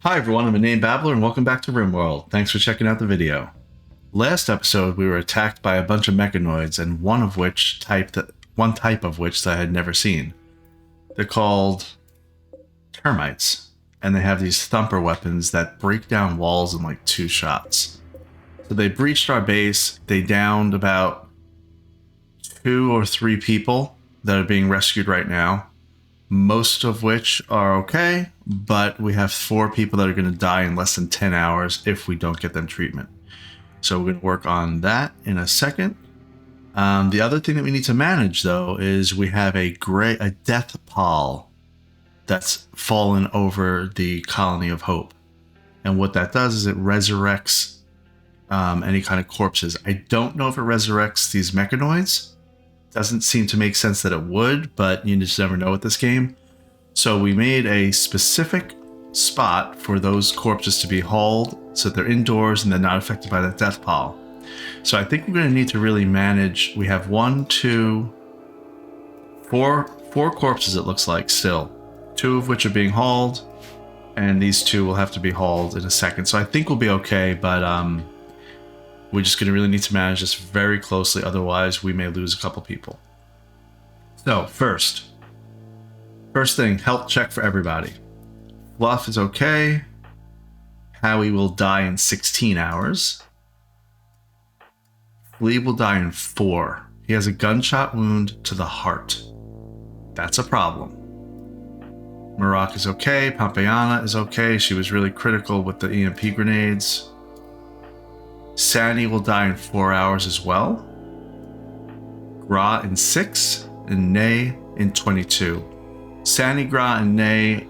Hi everyone, I'm a name babbler and welcome back to RimWorld. Thanks for checking out the video. Last episode we were attacked by a bunch of mechanoids and one type of which that I had never seen. They're called termites and they have these thumper weapons that break down walls in like 2 shots. So they breached our base, they downed about 2 or 3 people that are being rescued right now. Most of which are okay, but we have 4 people that are going to die in less than 10 hours if we don't get them treatment. So we're going to work on that in a second. The other thing that we need to manage, though, is we have a death pall that's fallen over the Colony of Hope. And what that does is it resurrects any kind of corpses. I don't know if it resurrects these mechanoids. Doesn't seem to make sense that it would, but you just never know with this game. So we made a specific spot for those corpses to be hauled so that they're indoors and they're not affected by that death pall. So I think we're going to need to really manage. We have 4 corpses, it looks like, still. 2 of which are being hauled, and these 2 will have to be hauled in a second. So I think we'll be okay, but we're just going to really need to manage this very closely, otherwise we may lose a couple people. So, first thing, health check for everybody. Fluff is okay. Howie will die in 16 hours. Flea will die in 4. He has a gunshot wound to the heart. That's a problem. Marak is okay. Pompeyana is okay. She was really critical with the EMP grenades. Sani will die in 4 hours as well. Gra in 6, and Nay in 22. Sani, Gra, and Nay,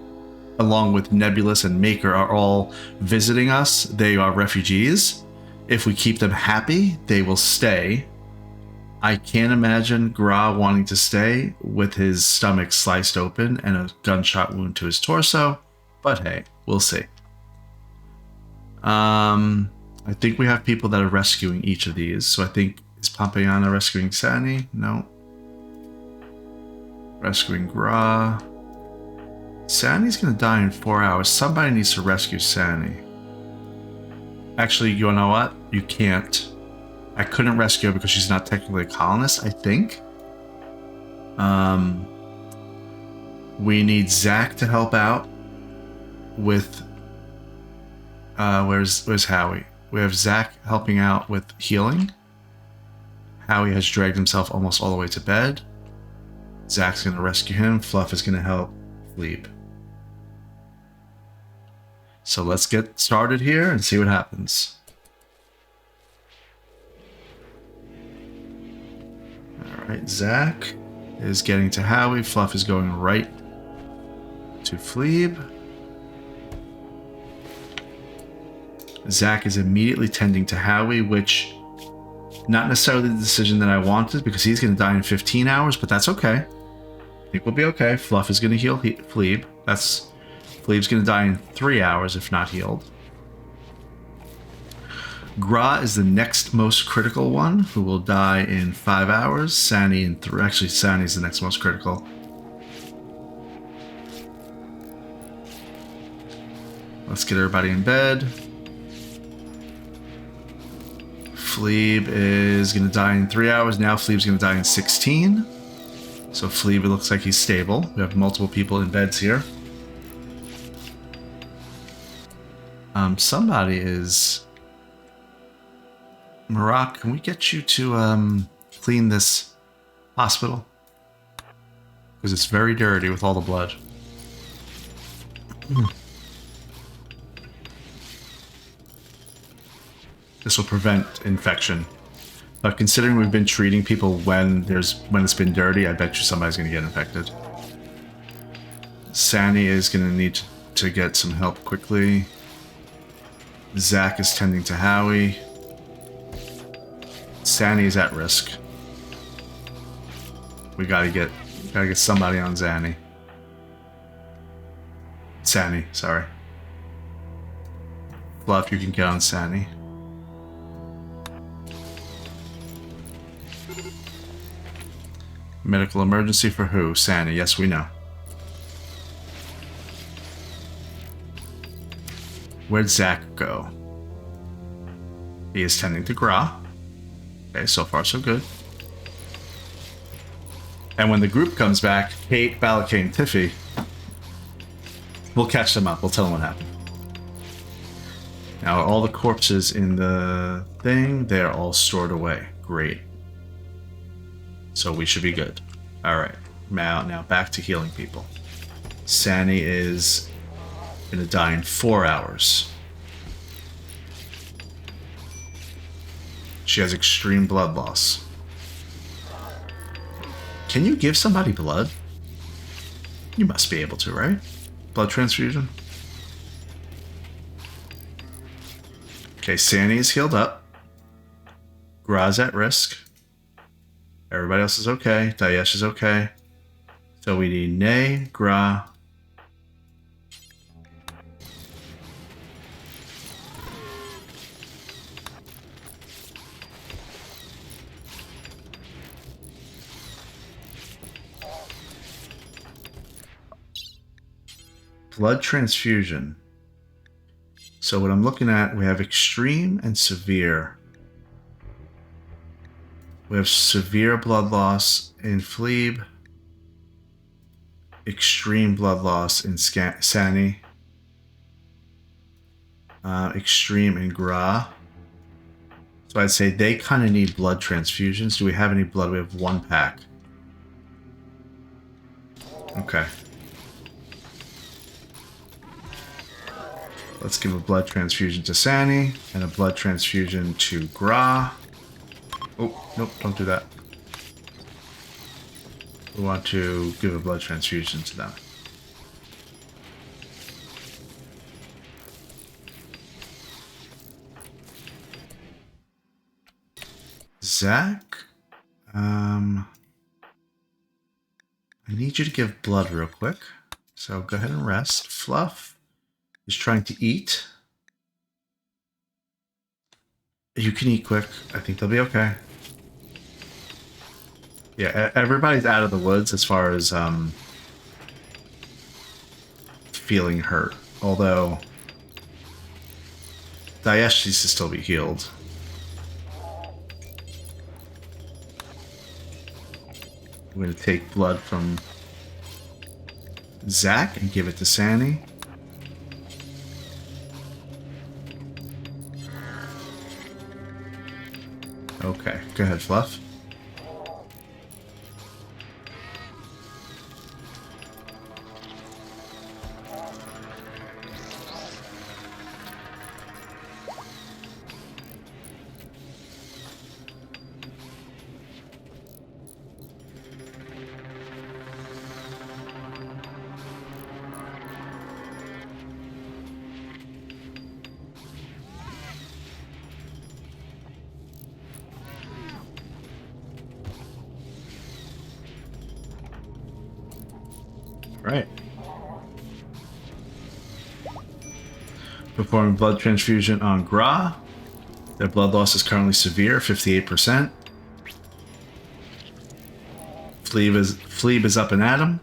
along with Nebulous and Maker, are all visiting us. They are refugees. If we keep them happy, they will stay. I can't imagine Gra wanting to stay with his stomach sliced open and a gunshot wound to his torso, but hey, we'll see. I think we have people that are rescuing each of these. So I think, is Pompeyana rescuing Sani? No. Rescuing Gra. Sani's going to die in 4 hours. Somebody needs to rescue Sani. Actually, you know what? You can't. I couldn't rescue her because she's not technically a colonist, I think. We need Zach to help out with... Where's Howie? We have Zach helping out with healing. Howie has dragged himself almost all the way to bed. Zach's going to rescue him. Fluff is going to help Fleeb. So let's get started here and see what happens. Alright, Zach is getting to Howie. Fluff is going right to Fleeb. Zach is immediately tending to Howie, which not necessarily the decision that I wanted because he's going to die in 15 hours, but that's okay. I think we'll be okay. Fluff is going to heal Fleeb. Fleeb's going to die in 3 hours if not healed. Gra is the next most critical one, who will die in 5 hours. Sani in 3. Actually, Sani is the next most critical. Let's get everybody in bed. Fleeb is going to die in 3 hours. Now Fleeb's going to die in 16. So Fleeb, it looks like he's stable. We have multiple people in beds here. Somebody is... Marak, can we get you to clean this hospital? Because it's very dirty with all the blood. This will prevent infection. But considering we've been treating people when it's been dirty, I bet you somebody's going to get infected. Sani is going to need to get some help quickly. Zach is tending to Howie. Sani is at risk. We gotta get somebody on Sani, sorry. Fluff, you can get on Sani. Medical emergency for who? Sani. Yes, we know. Where'd Zach go? He is tending to Gra. Okay, so far so good. And when the group comes back, Kate, Balakane, and Tiffy, we'll catch them up. We'll tell them what happened. Now, all the corpses in the thing, they're all stored away. Great. So we should be good. Alright. Now back to healing people. Sani is going to die in 4 hours. She has extreme blood loss. Can you give somebody blood? You must be able to, right? Blood transfusion? Okay, Sani is healed up. Gra's at risk. Everybody else is okay. Daesh is okay. So we need Nay, Gra. Blood transfusion. So what I'm looking at, we have extreme and severe. We have severe blood loss in Fleeb. Extreme blood loss in Sani. Extreme in Gra. So I'd say they kind of need blood transfusions. Do we have any blood? We have 1 pack. Okay. Let's give a blood transfusion to Sani and a blood transfusion to Gra. Oh, nope, don't do that. We want to give a blood transfusion to them. Zach, I need you to give blood real quick. So go ahead and rest. Fluff is trying to eat. You can eat quick. I think they'll be okay. Yeah, everybody's out of the woods as far as feeling hurt. Although Daesh needs to still be healed. I'm going to take blood from Zach and give it to Sani. Okay, go ahead, Fluff. Right. Performing blood transfusion on Gra. Their blood loss is currently severe, 58%. Fleeb is up and at him.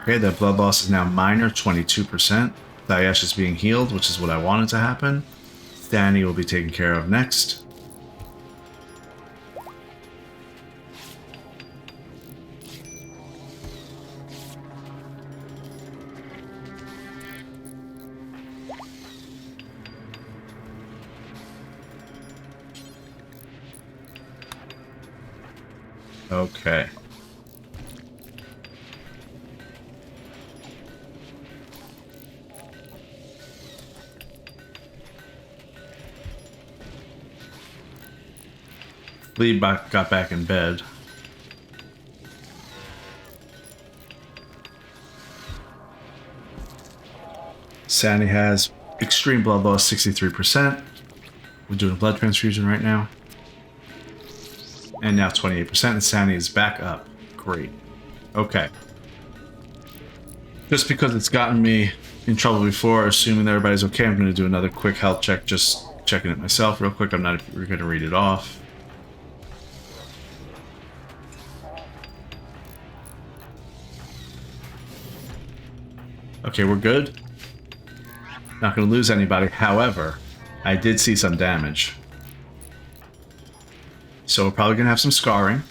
Okay, their blood loss is now minor, 22%. Daesh is being healed, which is what I wanted to happen. Sani will be taken care of next. Okay. Lee got back in bed. Sani has extreme blood loss, 63%. We're doing a blood transfusion right now. And now 28%, and Sani is back up. Great. Okay. Just because it's gotten me in trouble before, assuming that everybody's okay, I'm going to do another quick health check, just checking it myself real quick. I'm not going to read it off. Okay, we're good. Not going to lose anybody. However, I did see some damage. So we're probably going to have some scarring.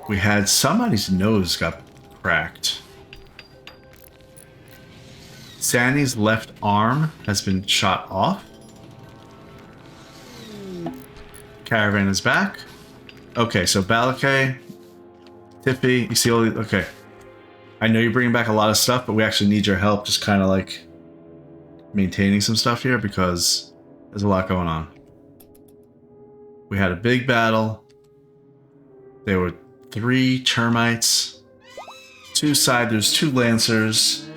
We had somebody's nose got cracked. Sandy's left arm has been shot off. Caravan is back. Okay, so Balakay, Tiffy, you see all the... Okay. I know you're bringing back a lot of stuff, but we actually need your help just kind of like maintaining some stuff here because there's a lot going on. We had a big battle. There were 3 termites, 2 Scythers, 2 Lancers.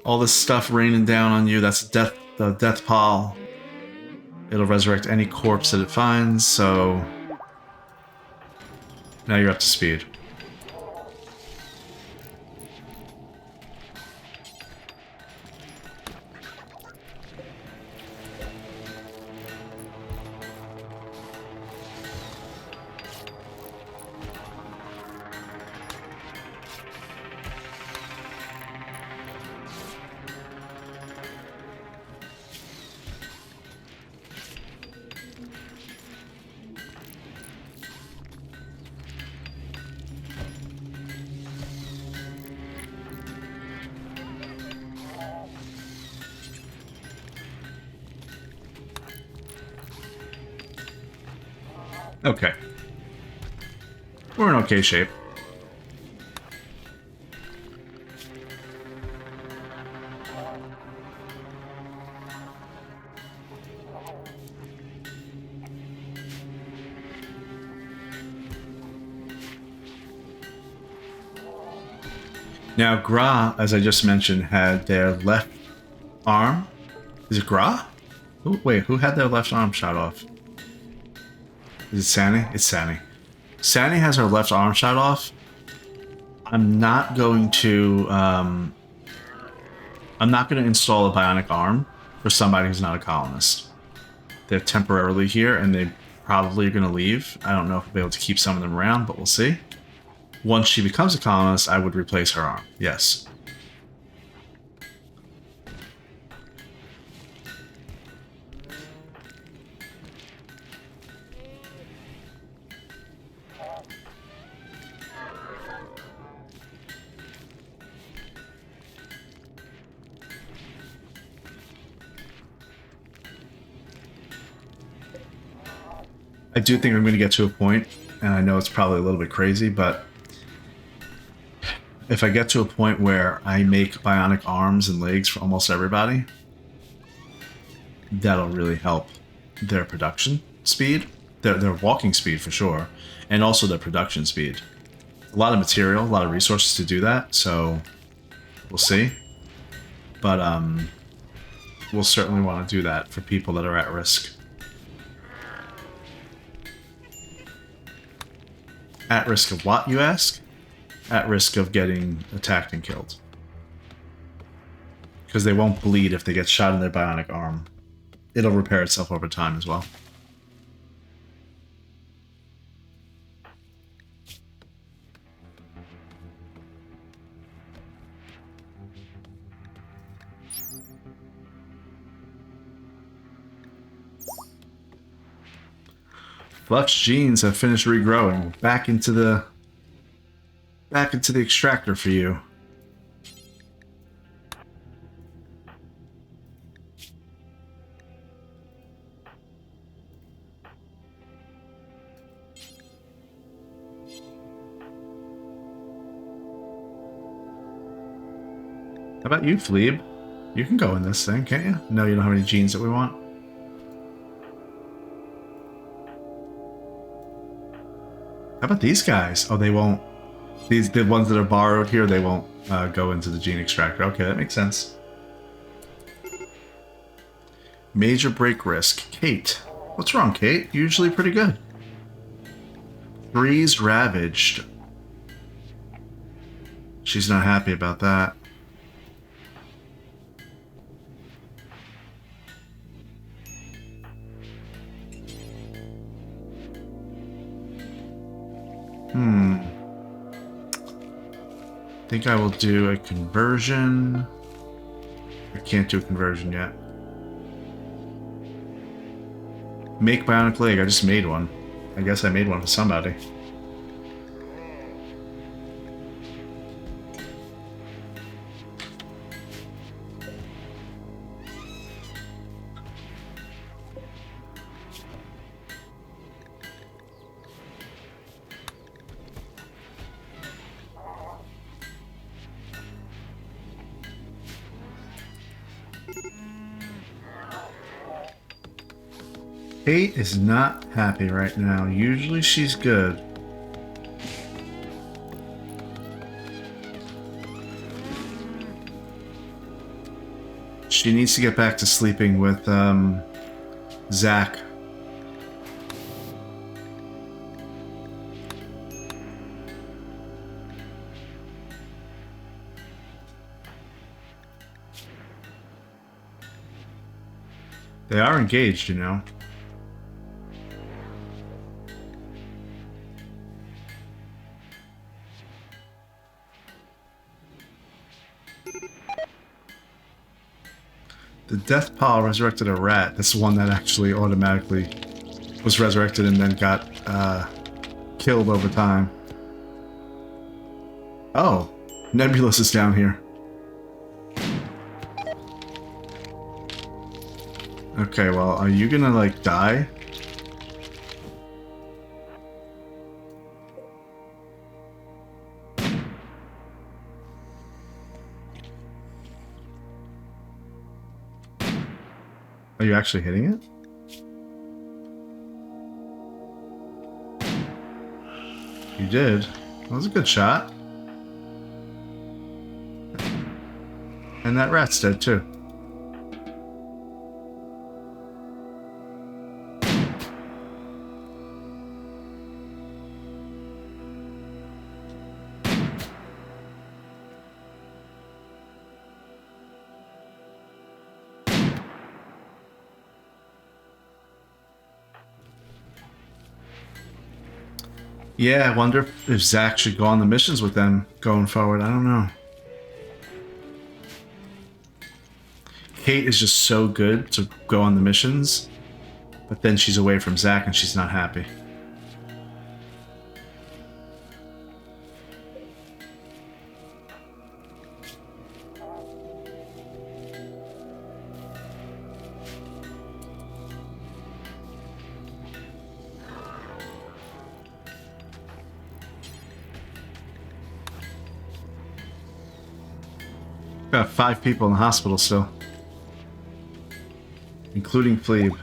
All this stuff raining down on you. That's the death pall. It'll resurrect any corpse that it finds, so now you're up to speed. Okay. We're in okay shape. Now, Gra, as I just mentioned, had their left arm. Is it Gra? Wait, who had their left arm shot off? Is it Sani? It's Sani. Sani has her left arm shot off. I'm not going to install a bionic arm for somebody who's not a colonist. They're temporarily here, and they probably are going to leave. I don't know if we'll be able to keep some of them around, but we'll see. Once she becomes a colonist, I would replace her arm. Yes. I do think I'm going to get to a point, and I know it's probably a little bit crazy, but if I get to a point where I make bionic arms and legs for almost everybody, that'll really help their production speed, their walking speed for sure, and also their production speed. A lot of material, a lot of resources to do that, so we'll see. But we'll certainly want to do that for people that are at risk. At risk of what, you ask? At risk of getting attacked and killed. Because they won't bleed if they get shot in their bionic arm. It'll repair itself over time as well. Flux genes have finished regrowing. Back into the extractor for you. How about you, Fleeb? You can go in this thing, can't you? No, you don't have any genes that we want. How about these guys? Oh, they won't. The ones that are borrowed here, they won't go into the gene extractor. Okay, that makes sense. Major break risk. Kate. What's wrong, Kate? Usually pretty good. Freeze ravaged. She's not happy about that. I think I will do a conversion. I can't do a conversion yet. Make bionic leg. I just made one. I guess I made one for somebody. Kate is not happy right now. Usually she's good. She needs to get back to sleeping with Zach. They are engaged, you know. The death pall resurrected a rat. That's the one that actually automatically was resurrected and then got killed over time. Oh, Nebulous is down here. Okay, well, are you gonna, like, die? Are you actually hitting it? You did. That was a good shot. And that rat's dead too. Yeah, I wonder if Zach should go on the missions with them going forward. I don't know. Kate is just so good to go on the missions, but then she's away from Zach and she's not happy. Got 5 people in the hospital still, including Plebe.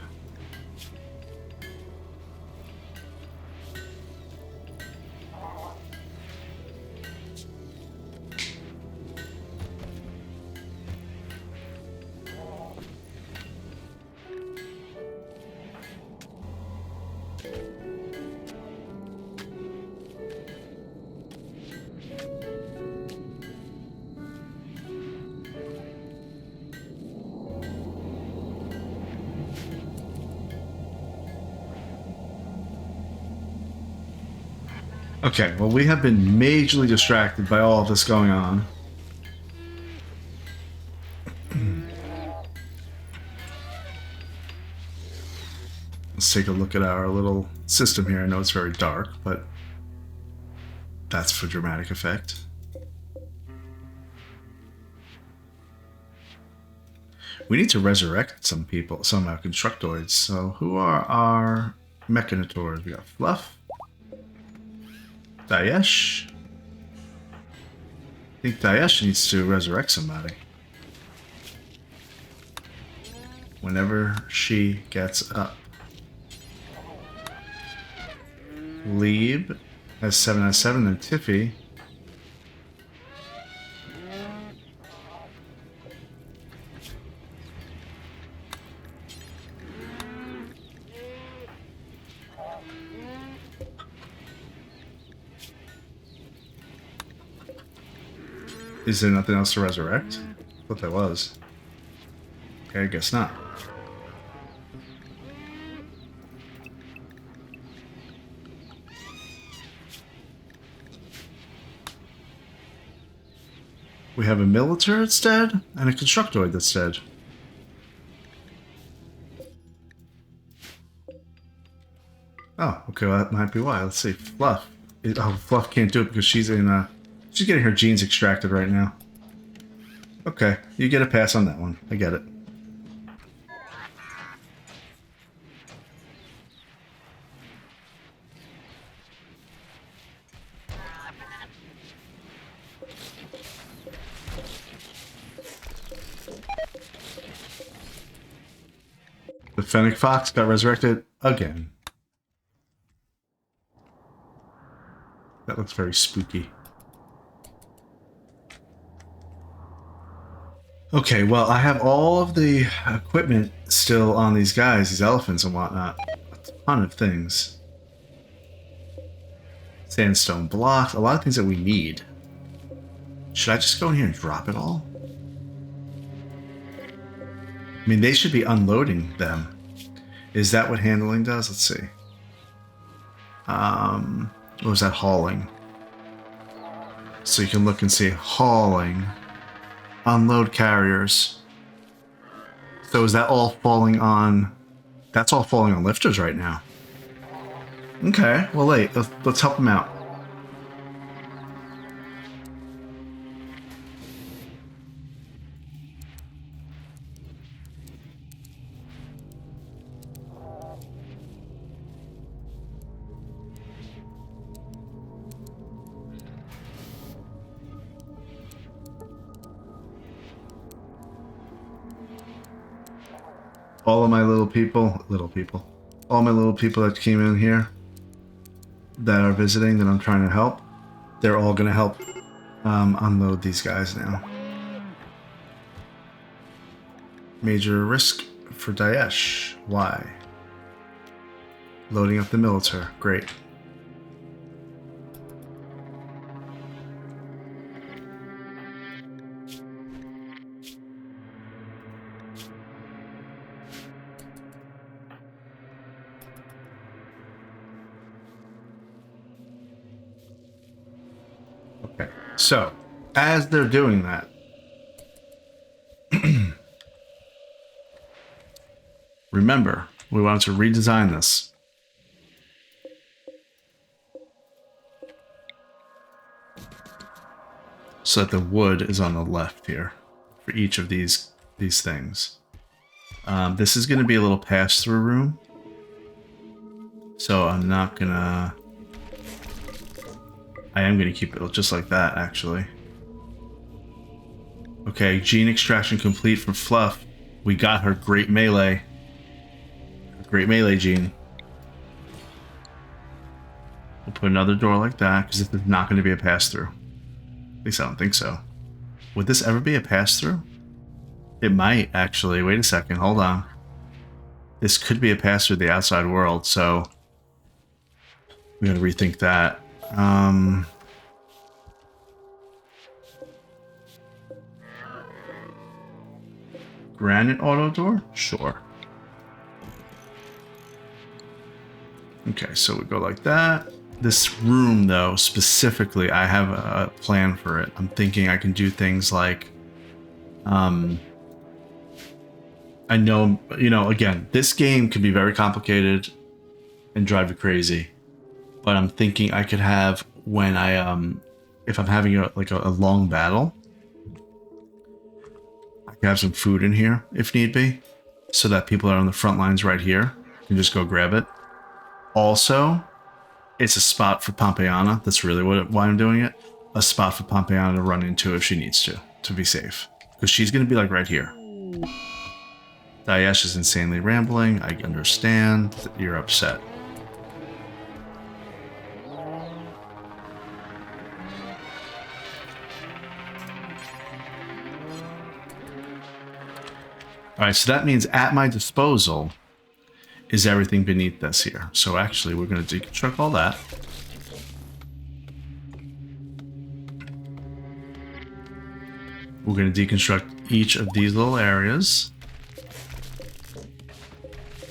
Okay, well, we have been majorly distracted by all of this going on. Let's take a look at our little system here. I know it's very dark, but that's for dramatic effect. We need to resurrect some people, some constructoids. So who are our mechanators? We got Fluff. Daesh. I think Daesh needs to resurrect somebody. Whenever she gets up. Lieb has 7 out of 7, then Tiffy. Is there nothing else to resurrect? I thought there was. Okay, I guess not. We We have a militator that's dead, and a constructoid that's dead. Oh, okay, well, that might be why. Let's see. Fluff. Oh, Fluff can't do it because she's in, she's getting her genes extracted right now. Okay, you get a pass on that one. I get it. The Fennec Fox got resurrected again. That looks very spooky. Okay, well, I have all of the equipment still on these guys, these elephants and whatnot. A ton of things. Sandstone blocks, a lot of things that we need. Should I just go in here and drop it all? I mean, they should be unloading them. Is that what handling does? Let's see. What was that? Hauling. So you can look and see hauling. Unload carriers. So is that all falling on... That's all falling on lifters right now. Okay, well, wait. Let's help them out. All of my little people, all my little people that came in here that are visiting that I'm trying to help, they're all going to help unload these guys now. Major risk for Daesh. Why? Loading up the military. Great. Okay, so as they're doing that, remember, we wanted to redesign this. So that the wood is on the left here for each of these things. This is going to be a little pass-through room. So I'm not gonna... I am going to keep it just like that, actually. Okay, gene extraction complete from Fluff. We got her great melee. Great melee gene. We'll put another door like that, because this is not going to be a pass-through. At least I don't think so. Would this ever be a pass-through? It might, actually. Wait a second, hold on. This could be a pass-through the outside world, so... we gotta rethink that. Granite auto door? Sure. Okay, so we go like that. This room, though, specifically, I have a plan for it. I'm thinking I can do things like... I know, you know, again, this game can be very complicated and drive you crazy. But I'm thinking I could have, when I, if I'm having a long battle, I could have some food in here, if need be, so that people that are on the front lines right here can just go grab it. Also, it's a spot for Pompeiana. That's really why I'm doing it. A spot for Pompeiana to run into if she needs to be safe. Because she's going to be like right here. Daesh is insanely rambling. I understand that you're upset. Alright, so that means at my disposal is everything beneath this here. So actually, we're going to deconstruct all that. We're going to deconstruct each of these little areas.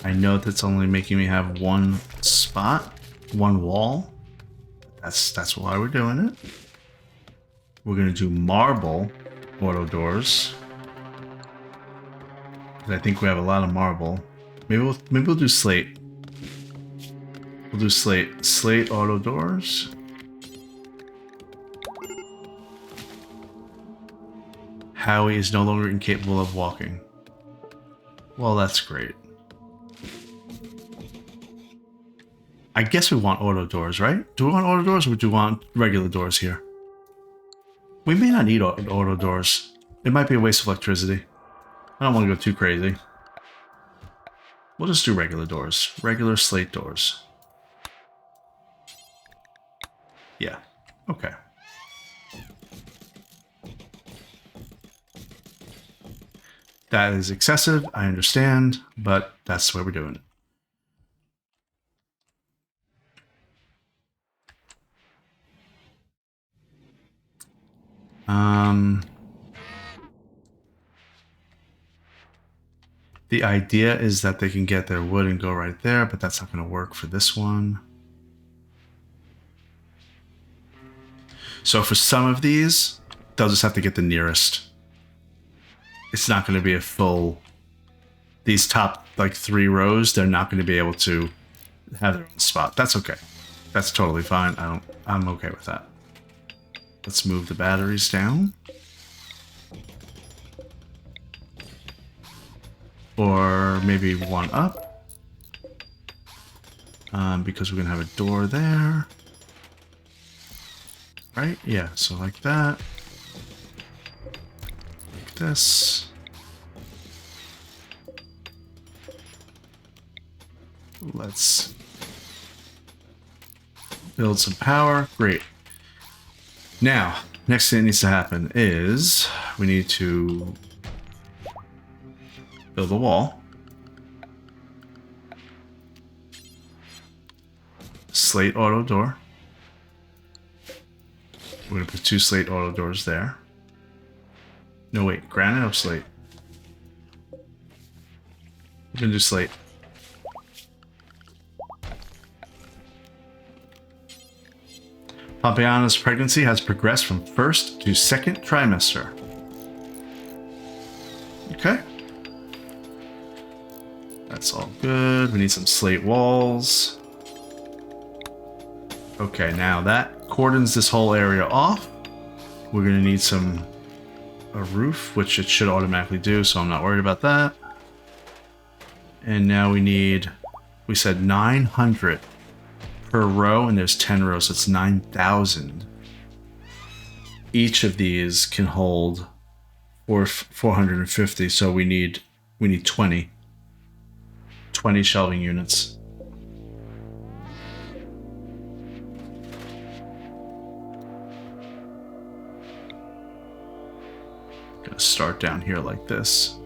I know that's only making me have one spot, one wall. That's why we're doing it. We're going to do marble auto doors. I think we have a lot of marble. Maybe we'll do slate. We'll do slate. Slate auto doors. Howie is no longer incapable of walking. Well, that's great. I guess we want auto doors, right? Do we want auto doors or do we want regular doors here? We may not need auto doors. It might be a waste of electricity. I don't want to go too crazy. We'll just do regular doors. Regular slate doors. Yeah. Okay. That is excessive, I understand, but that's the way we're doing it. The idea is that they can get their wood and go right there, but that's not going to work for this one. So for some of these, they'll just have to get the nearest. It's not going to be a full... These top, like, 3 rows, they're not going to be able to have their own spot. That's okay. That's totally fine. I'm okay with that. Let's move the batteries down. Or maybe one up. Because we're going to have a door there. Right? Yeah, so like that. Like this. Let's build some power. Great. Now, next thing that needs to happen is we need to build a wall. Slate auto door. We're going to put 2 slate auto doors there. No, wait. Granite or slate? We're going to do slate. Pompeiana's pregnancy has progressed from 1st to 2nd trimester. Okay. That's all good. We need some slate walls. Okay, now that cordons this whole area off. We're going to need a roof, which it should automatically do, so I'm not worried about that. And now we said 900 per row, and there's 10 rows, so it's 9,000. Each of these can hold 450, so we need 20 shelving units. Gonna start down here like this.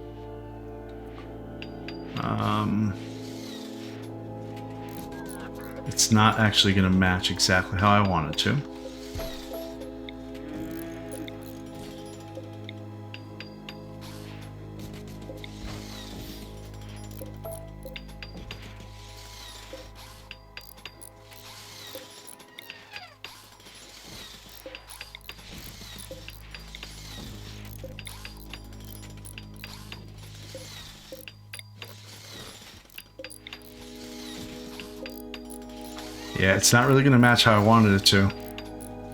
It's not actually going to match exactly how I want it to. Yeah, it's not really going to match how I wanted it to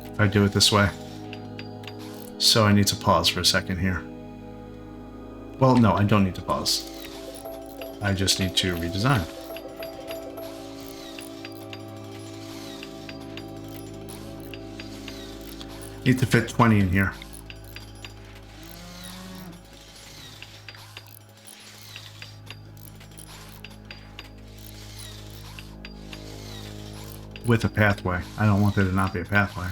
if I do it this way. So I need to pause for a second here. Well, no, I don't need to pause. I just need to redesign. Need to fit 20 in here. With a pathway. I don't want there to not be a pathway.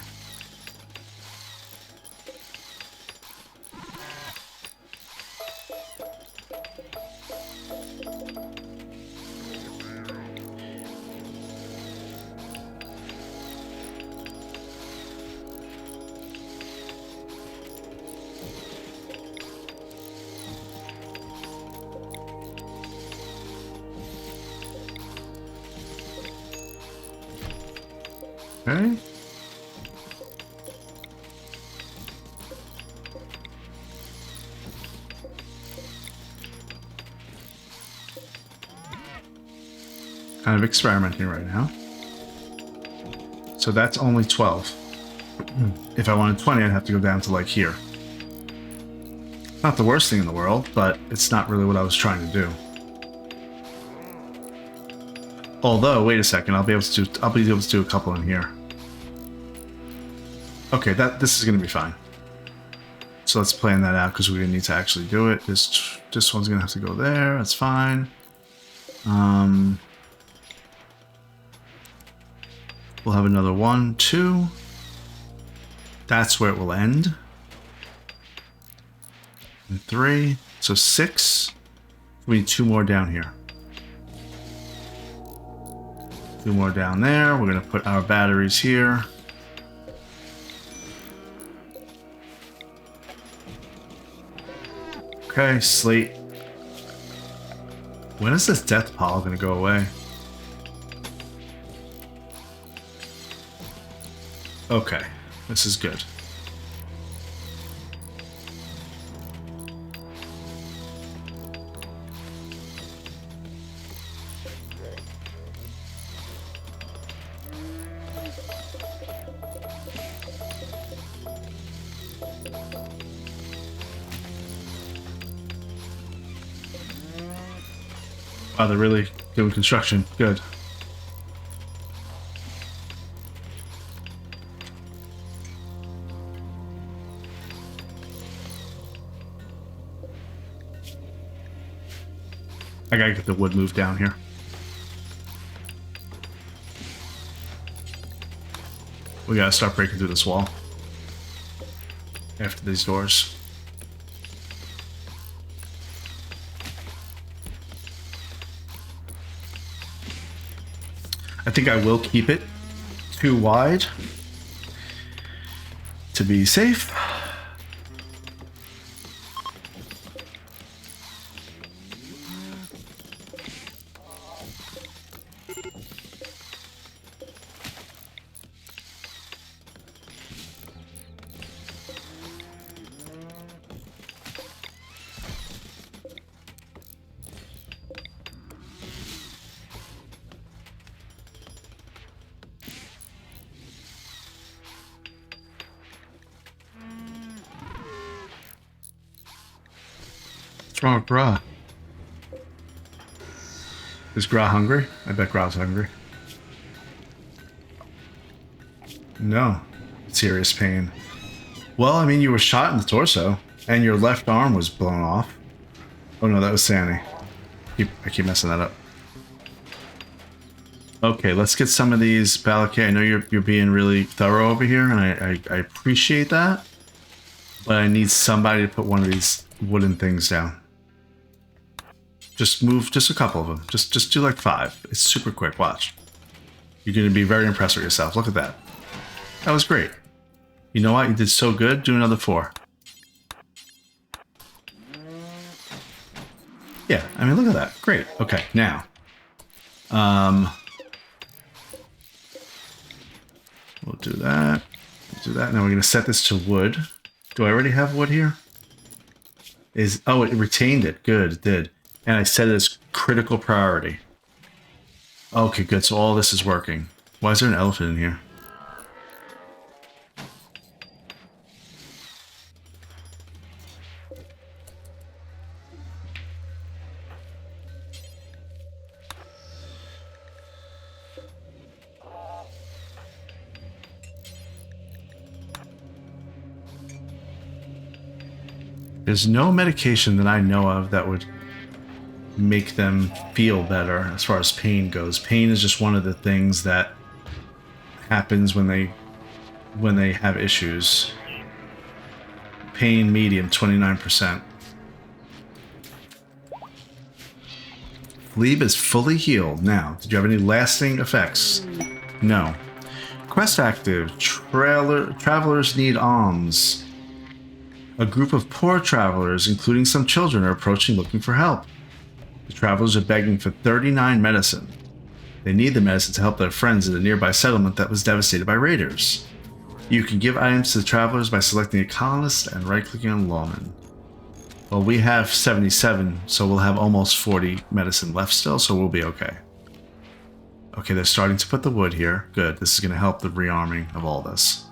Okay. kind of experimenting right now. So that's only 12. If I wanted 20, I'd have to go down to like here. Not the worst thing in the world, but it's not really what I was trying to do. Although, wait a second, I'll be able to do a couple in here. Okay, this is gonna be fine. So let's plan that out because we're gonna need to actually do it. This one's gonna have to go there. That's fine. We'll have another 1, 2. That's where it will end. And 3. So 6. We need 2 more down here. 2 more down there. We're gonna put our batteries here. Okay, slate. When is this death pall gonna go away? Okay, this is good. Wow, they're really doing construction. Good. I gotta get the wood moved down here. We gotta start breaking through this wall after these doors. I think I will keep it too wide to be safe. What's wrong with Gra? Is Gra hungry? I bet Gra's hungry. No. Serious pain. Well, I mean, you were shot in the torso, and your left arm was blown off. Oh no, that was Sandy. I keep messing that up. Okay, let's get some of these Balakay. I know you're being really thorough over here, and I appreciate that. But I need somebody to put one of these wooden things down. Just move just a couple of them. Just do like 5. It's super quick. Watch. You're going to be very impressed with yourself. Look at that. That was great. You know what? You did so good. Do another 4. Yeah, I mean, look at that. Great. Okay, now. We'll do that. We'll do that. Now we're going to set this to wood. Do I already have wood here? Oh, it retained it. Good, it did. And I set it as critical priority. Okay, good. So all this is working. Why is there an elephant in here? There's no medication that I know of that would make them feel better as far as pain goes. Pain is just one of the things that happens when they have issues. Pain medium, 29%. Glebe is fully healed. Now, did you have any lasting effects? No. Quest active. Travelers need alms. A group of poor travelers, including some children, are approaching looking for help. The travelers are begging for 39 medicine. They need the medicine to help their friends in a nearby settlement that was devastated by raiders. You can give items to the travelers by selecting a colonist and right-clicking on lawman. Well, we have 77, so we'll have almost 40 medicine left still, so we'll be okay. Okay, they're starting to put the wood here. Good. This is going to help the rearming of all this.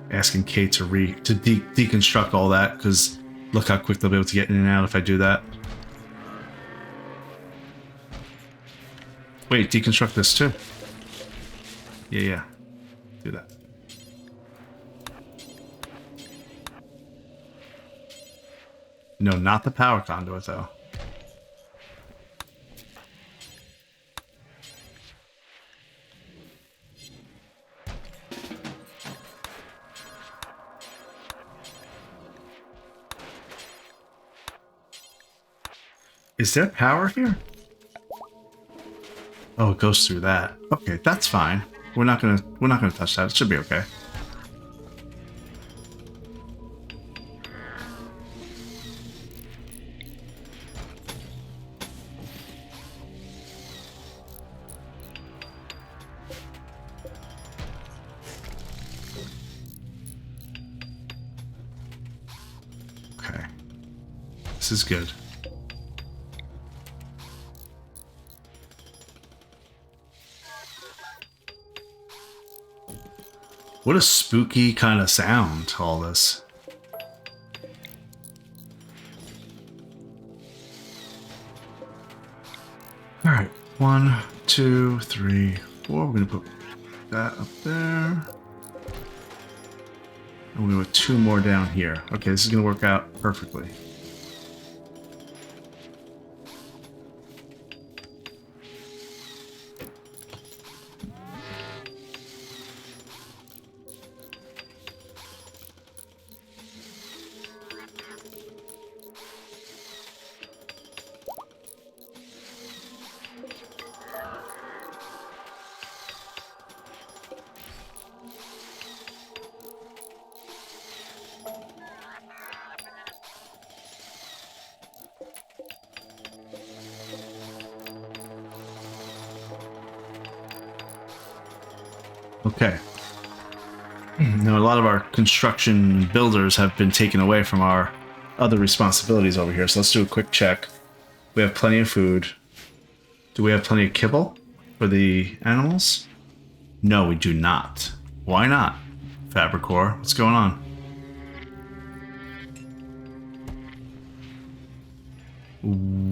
Asking Kate to deconstruct all that, because look how quick they'll be able to get in and out if I do that. Wait, deconstruct this too. Yeah. Do that. No, not the power conduit though. Is there power here? Oh, it goes through that. Okay, that's fine. We're not gonna touch that. It should be okay. Okay. This is good. What a spooky kind of sound, all this. All right, 1, 2, 3, 4. We're gonna put that up there. And we're gonna put 2 more down here. Okay, this is gonna work out perfectly. Okay. Now, a lot of our construction builders have been taken away from our other responsibilities over here, so let's do a quick check. We have plenty of food. Do we have plenty of kibble for the animals? No, we do not. Why not? Fabricor, what's going on?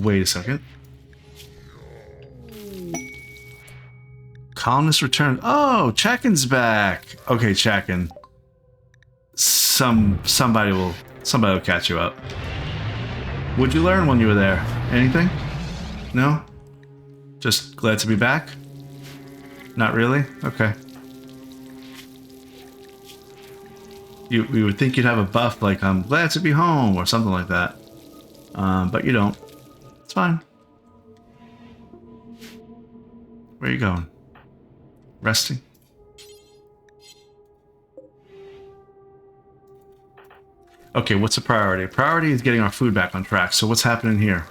Wait a second. Colonist returned. Oh, Chackin's back. Okay, Chackin. Somebody will catch you up. What'd you learn when you were there? Anything? No? Just glad to be back? Not really? Okay. You would think you'd have a buff like I'm glad to be home or something like that. But you don't. It's fine. Where are you going? Resting? Okay, what's a priority? Priority is getting our food back on track. So what's happening here?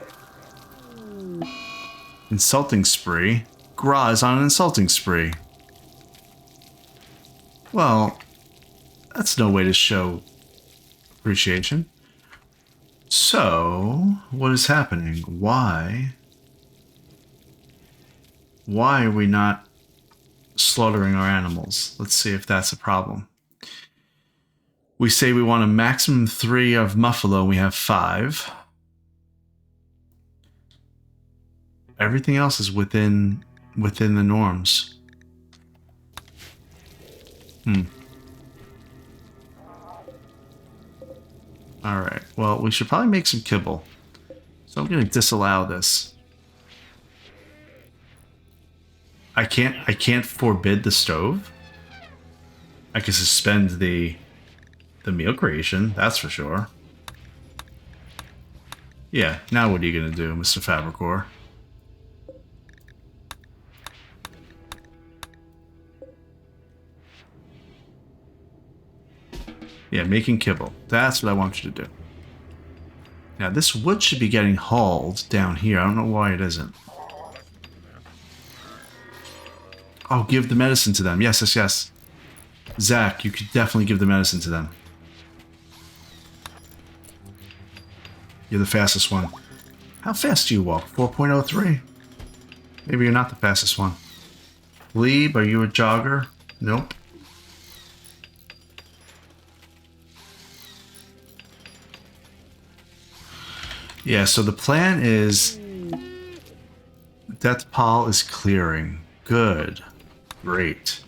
Insulting spree? Gra is on an insulting spree. Well, that's no way to show appreciation. So, what is happening? Why are we not slaughtering our animals? Let's see if that's a problem. We say we want a maximum 3 of muffalo, and we have 5. Everything else is within the norms. Alright, well, we should probably make some kibble. So I'm going to disallow this. I can't forbid the stove. I can suspend the meal creation, that's for sure. Yeah, now what are you going to do, Mr. Fabricor? Yeah, making kibble. That's what I want you to do. Now, this wood should be getting hauled down here. I don't know why it isn't. Oh, give the medicine to them. Yes, yes, yes. Zach, you could definitely give the medicine to them. You're the fastest one. How fast do you walk? 4.03? Maybe you're not the fastest one. Glebe, are you a jogger? Nope. Yeah, so the plan is... Death Pall is clearing. Good. Great.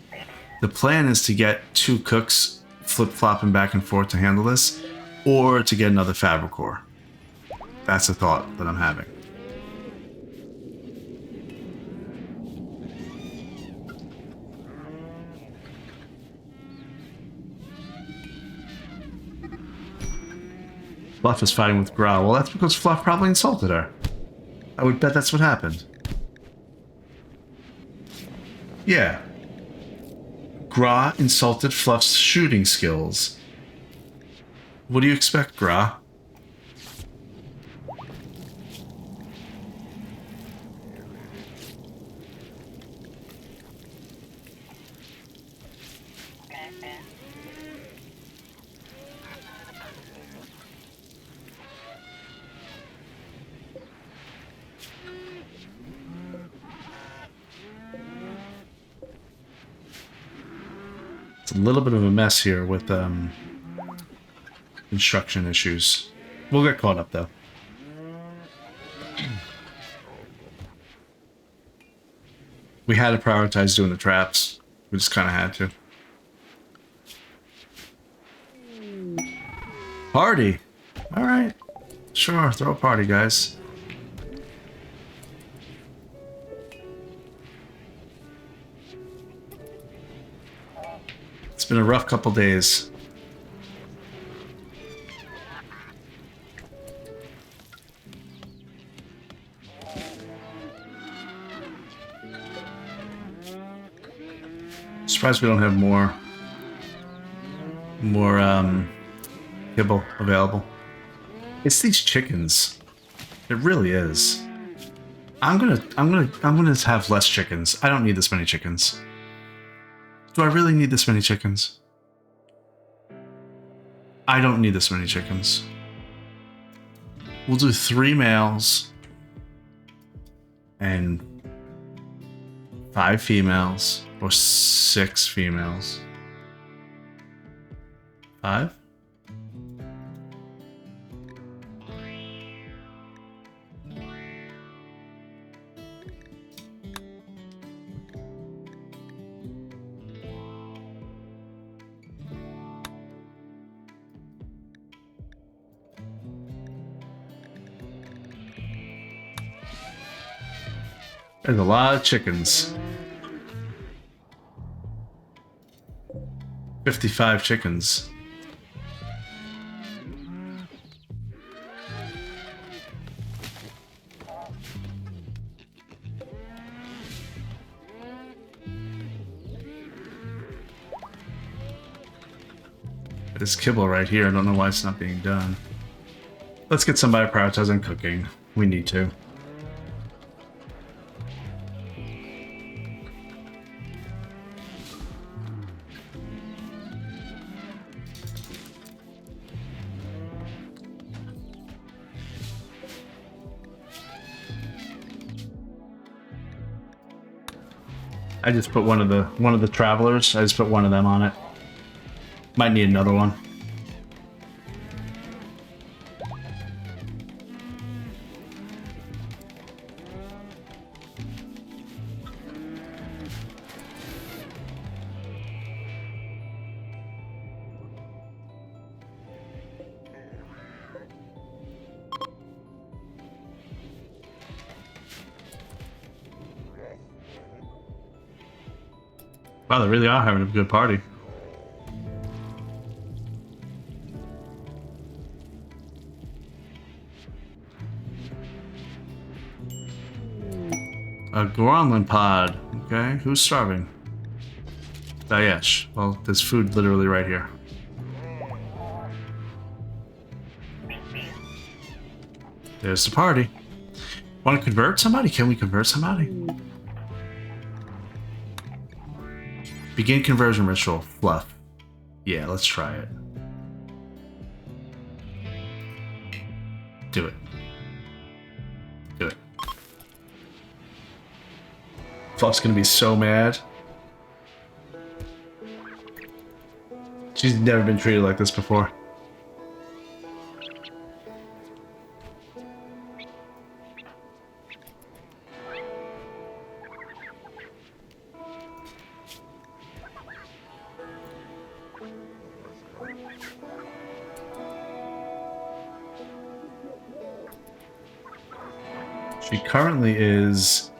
The plan is to get 2 cooks flip-flopping back and forth to handle this, or to get another fabricor. That's a thought that I'm having. Fluff is fighting with Gra. Well, that's because Fluff probably insulted her. I would bet that's what happened. Yeah. Gra insulted Fluff's shooting skills. What do you expect, Gra? It's a little bit of a mess here with construction issues. We'll get caught up though. We had to prioritize doing the traps. We just kind of had to. Party! Alright. Sure, throw a party, guys. It's been a rough couple days. Surprised we don't have more kibble available. It's these chickens. It really is. I'm gonna have less chickens. I don't need this many chickens. Do I really need this many chickens? I don't need this many chickens. We'll do 3 males and 5 females, or 6 females. 5? There's a lot of chickens. 55 chickens. There's kibble right here. I don't know why it's not being done. Let's get somebody prioritizing cooking. We need to. I just put one of the travelers. I just put one of them on it. Might need another one. Wow, they really are having a good party. A Gromlin pod. Okay, who's starving? Daesh. Well, there's food literally right here. There's the party. Want to convert somebody? Can we convert somebody? Begin conversion ritual. Fluff. Yeah, let's try it. Do it. Do it. Fluff's gonna be so mad. She's never been treated like this before. She currently is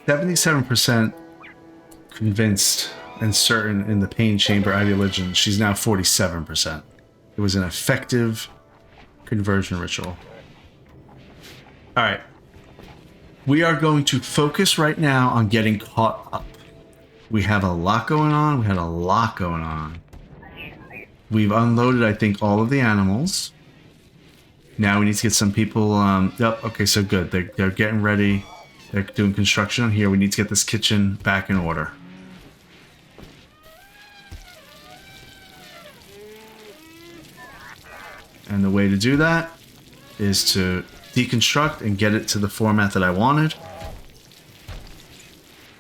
77% convinced and certain in the pain chamber ideology. She's now 47%. It was an effective conversion ritual. All right. We are going to focus right now on getting caught up. We have a lot going on. We had a lot going on. We've unloaded, I think, all of the animals. Now we need to get some people, yep, okay, so good. They're getting ready. They're doing construction on here. We need to get this kitchen back in order. And the way to do that is to deconstruct and get it to the format that I wanted.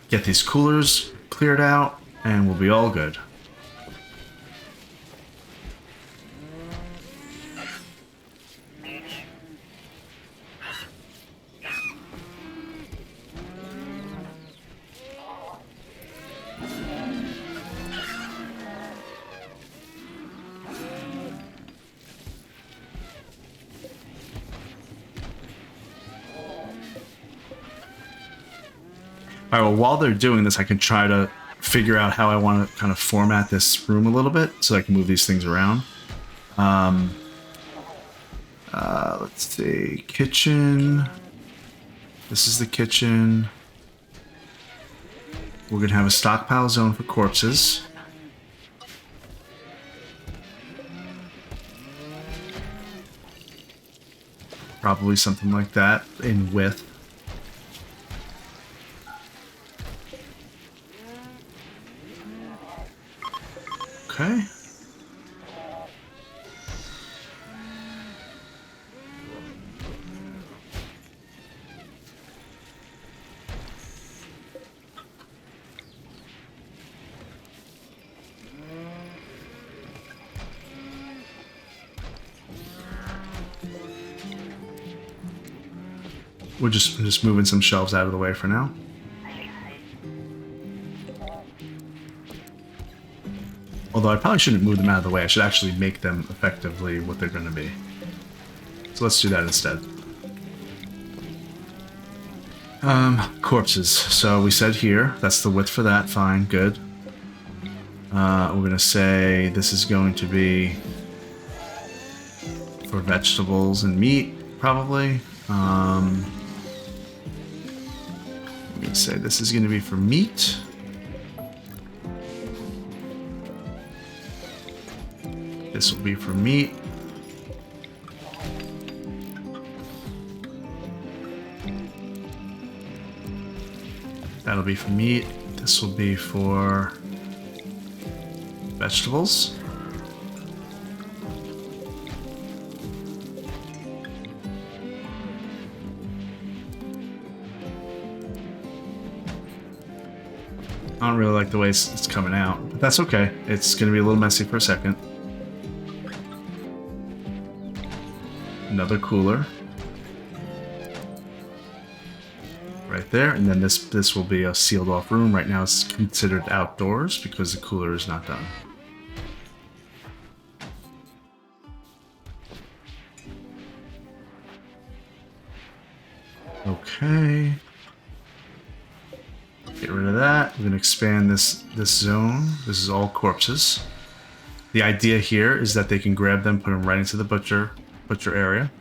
Get these coolers cleared out, and we'll be all good. All right, well, while they're doing this, I can try to figure out how I want to kind of format this room a little bit so I can move these things around. Let's see, kitchen. This is the kitchen. We're going to have a stockpile zone for corpses. Probably something like that in width. Okay. We're just moving some shelves out of the way for now. Although I probably shouldn't move them out of the way. I should actually make them effectively what they're going to be. So let's do that instead. Corpses. So we said here. That's the width for that. Fine. Good. We're going to say this is going to be for vegetables and meat, probably. I'm going to say this is going to be for meat. This will be for meat. That'll be for meat. This will be for vegetables. I don't really like the way it's coming out, but that's okay. It's going to be a little messy for a second. Another cooler. Right there, and then this will be a sealed off room. Right now it's considered outdoors because the cooler is not done. Okay. Get rid of that. We're gonna expand this zone. This is all corpses. The idea here is that they can grab them, put them right into the butcher area.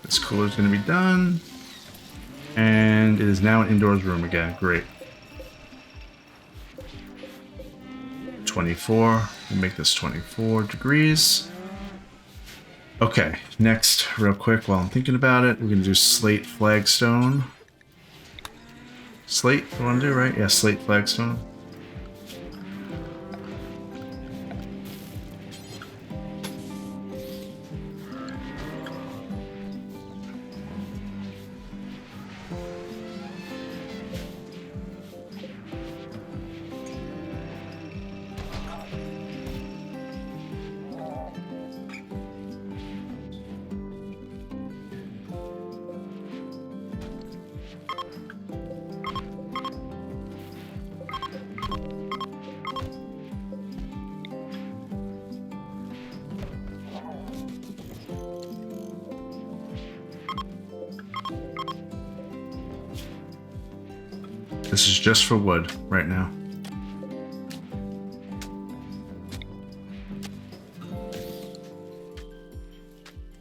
This cooler is going to be done, and it is now an indoors room again. Great. 24. We'll make this 24 degrees. Okay, next, real quick, while I'm thinking about it, we're going to do slate flagstone. Slate, you want to do, right? Yeah, slate flagstone. This is just for wood right now.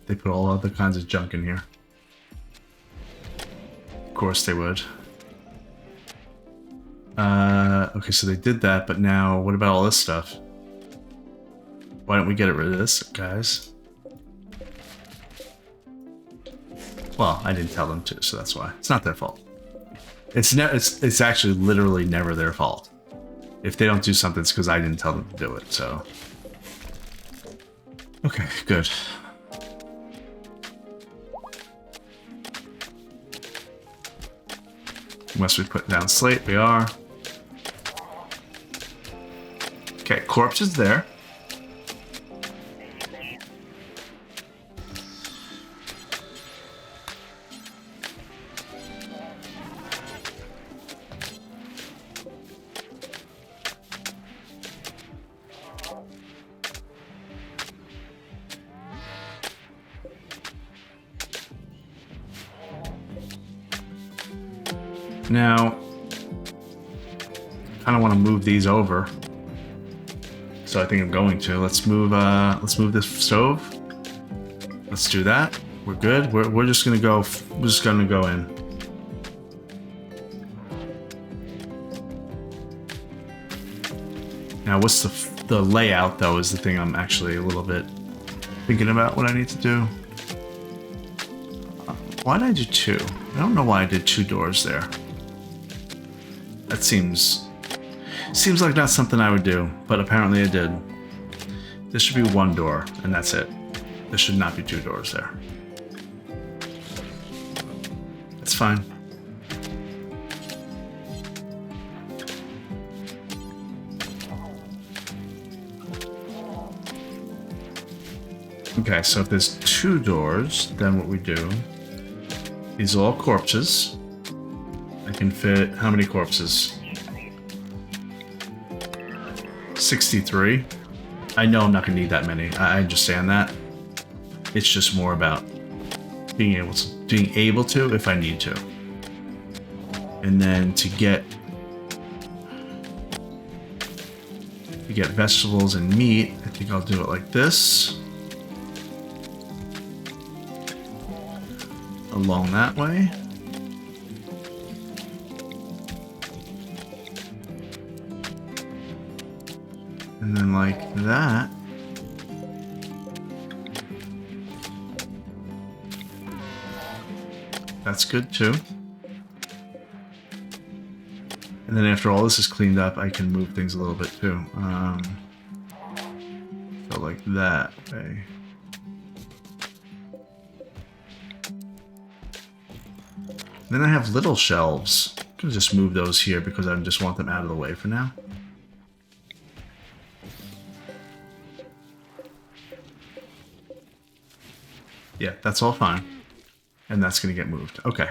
They put all other kinds of junk in here. Of course they would. Okay, so they did that, but now what about all this stuff? Why don't we get rid of this, guys? Well, I didn't tell them to, so that's why. It's not their fault. It's actually literally never their fault. If they don't do something, it's because I didn't tell them to do it, so. Okay, good. Unless we put down slate, we are. Okay, corpse is there. Now, I kind of want to move these over, so I think I'm going to. Let's move this stove. Let's do that. We're good. We're just gonna go. We're just gonna go in. Now, what's the layout though? Is the thing I'm actually a little bit thinking about what I need to do. Why did I do two? I don't know why I did two doors there. That seems like not something I would do, but apparently I did. This should be one door, and that's it. There should not be two doors there. It's fine. Okay, so if there's two doors, then what we do, these are all corpses. I can fit how many corpses? 63. I know I'm not gonna need that many. I understand that. It's just more about being able to if I need to. And then to get vegetables and meat, I think I'll do it like this. Along that way. And then like that. That's good too. And then after all this is cleaned up, I can move things a little bit too. So like that way. Then I have little shelves. I'm gonna just move those here because I just want them out of the way for now. Yeah, that's all fine. And that's gonna get moved. Okay.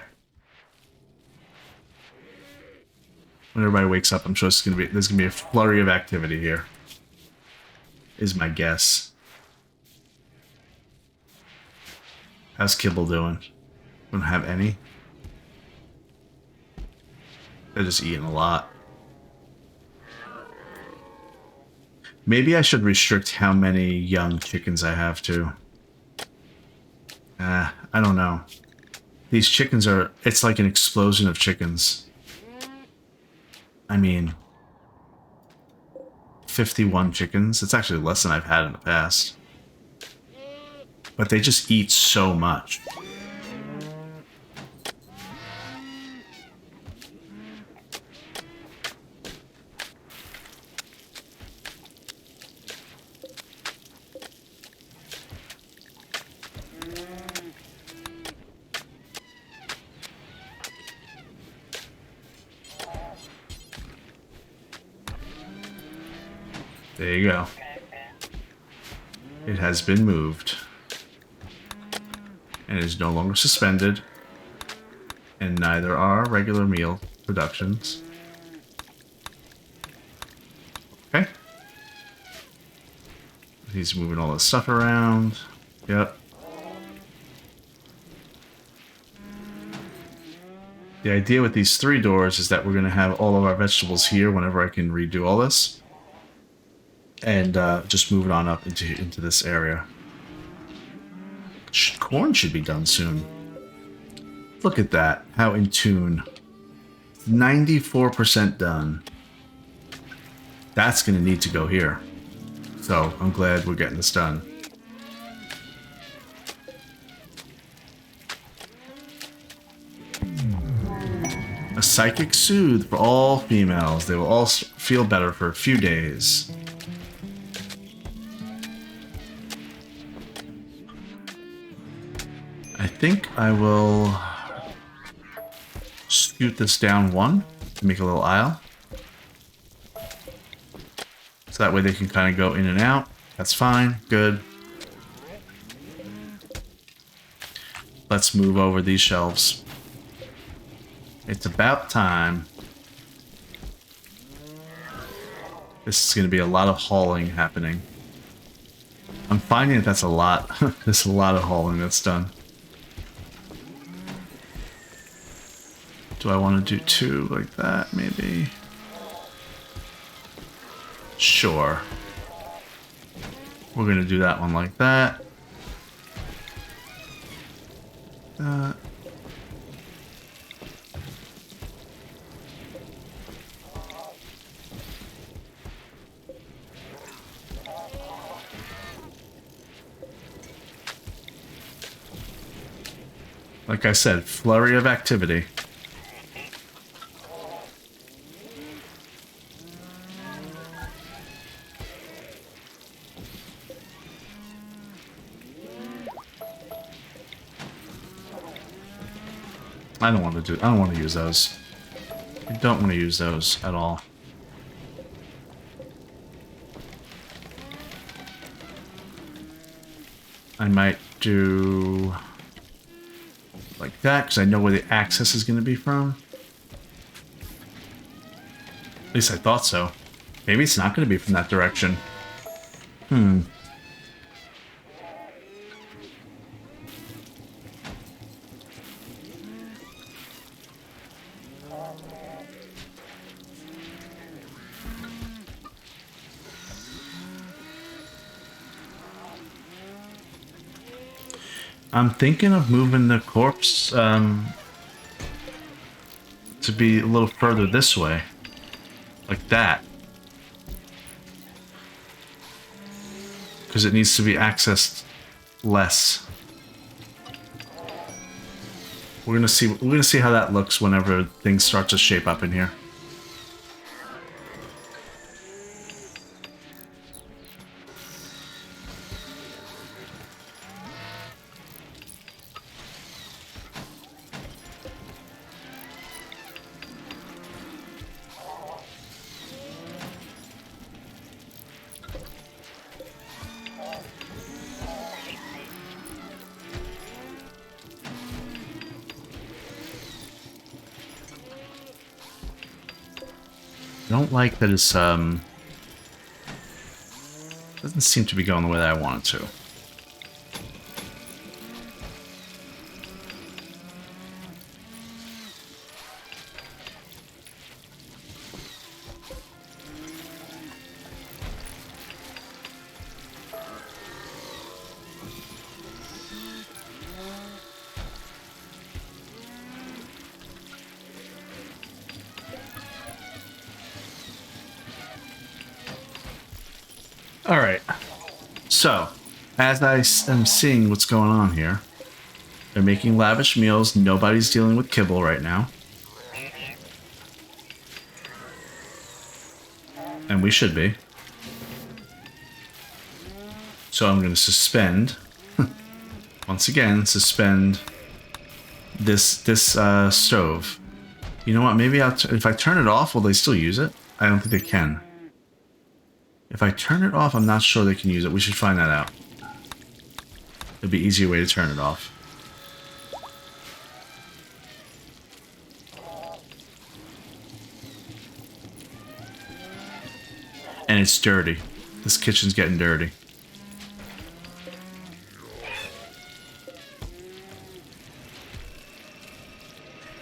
When everybody wakes up, I'm sure there's gonna be a flurry of activity here. Is my guess. How's Kibble doing? Don't have any. They're just eating a lot. Maybe I should restrict how many young chickens I have too. I don't know. These chickens are... It's like an explosion of chickens. I mean... 51 chickens. It's actually less than I've had in the past. But they just eat so much. There you go. It has been moved. And is no longer suspended. And neither are regular meal productions. Okay. He's moving all this stuff around. Yep. The idea with these 3 doors is that we're going to have all of our vegetables here whenever I can redo all this. And just move it on up into this area. Corn should be done soon. Look at that. How in tune. 94% done. That's going to need to go here. So I'm glad we're getting this done. A psychic soothe for all females. They will all feel better for a few days. I think I will scoot this down 1 to make a little aisle. So that way they can kind of go in and out. That's fine. Good. Let's move over these shelves. It's about time. This is going to be a lot of hauling happening. I'm finding that that's a lot. There's a lot of hauling that's done. Do I want to do 2 like that, maybe? Sure. We're going to do that one like that. Like I said, flurry of activity. I don't want to use those. I don't want to use those at all. I might do like that because I know where the access is going to be from. At least I thought so. Maybe it's not going to be from that direction. I'm thinking of moving the corpse to be a little further this way. Like that. Because it needs to be accessed less. We're gonna see how that looks whenever things start to shape up in here. I don't like that it's, doesn't seem to be going the way that I want it to. All right. So, as I am seeing what's going on here, they're making lavish meals. Nobody's dealing with kibble right now. And we should be. So I'm going to suspend, once again, suspend this stove. You know what? Maybe if I turn it off, will they still use it? I don't think they can. If I turn it off, I'm not sure they can use it. We should find that out. It'd be an easier way to turn it off. And it's dirty. This kitchen's getting dirty.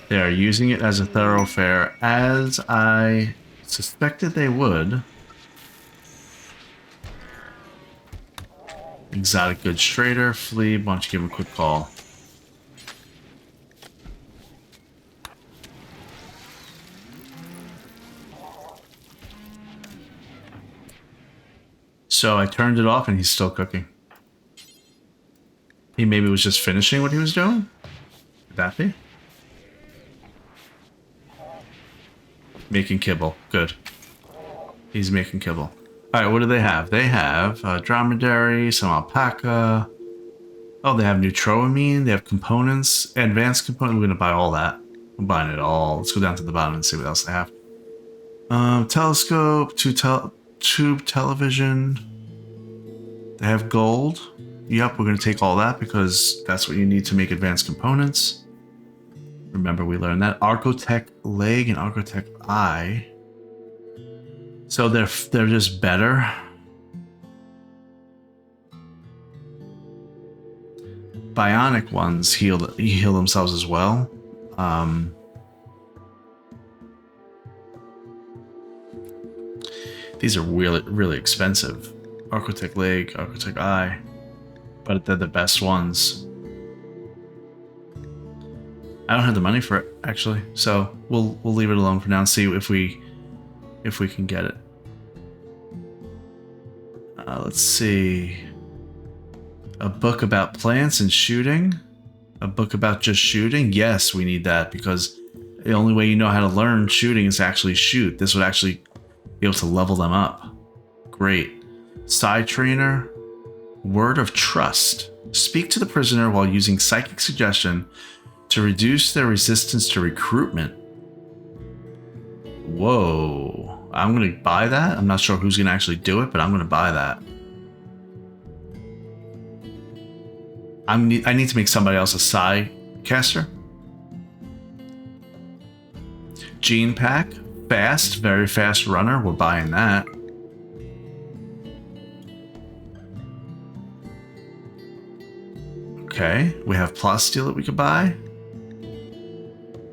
They are using it as a thoroughfare, as I suspected they would. Exotic goods trader, flea, why don't you give him a quick call? So I turned it off and he's still cooking. He maybe was just finishing what he was doing? Could that be? Making kibble. Good. He's making kibble. Alright, what do they have? They have dromedary, some alpaca. Oh, they have neutroamine. They have components. Advanced components. We're going to buy all that. I'm buying it all. Let's go down to the bottom and see what else they have. Telescope, tube television. They have gold. Yep, we're going to take all that because that's what you need to make advanced components. Remember, we learned that. Archotech leg and Archotech eye. So they're just better. Bionic ones heal themselves as well. These are really expensive. Archotech leg, Archotech eye, but they're the best ones. I don't have the money for it actually, so we'll leave it alone for now and see if we can get it. Let's see. A book about plants and shooting. A book about just shooting. Yes, we need that because the only way you know how to learn shooting is to actually shoot. This would actually be able to level them up. Great. Side trainer. Word of trust. Speak to the prisoner while using psychic suggestion to reduce their resistance to recruitment. Whoa. I'm going to buy that. I'm not sure who's going to actually do it, but I'm going to buy that. I need to make somebody else a psi caster. Gene pack. Fast. Very fast runner. We're buying that. Okay. We have plus steel that we could buy.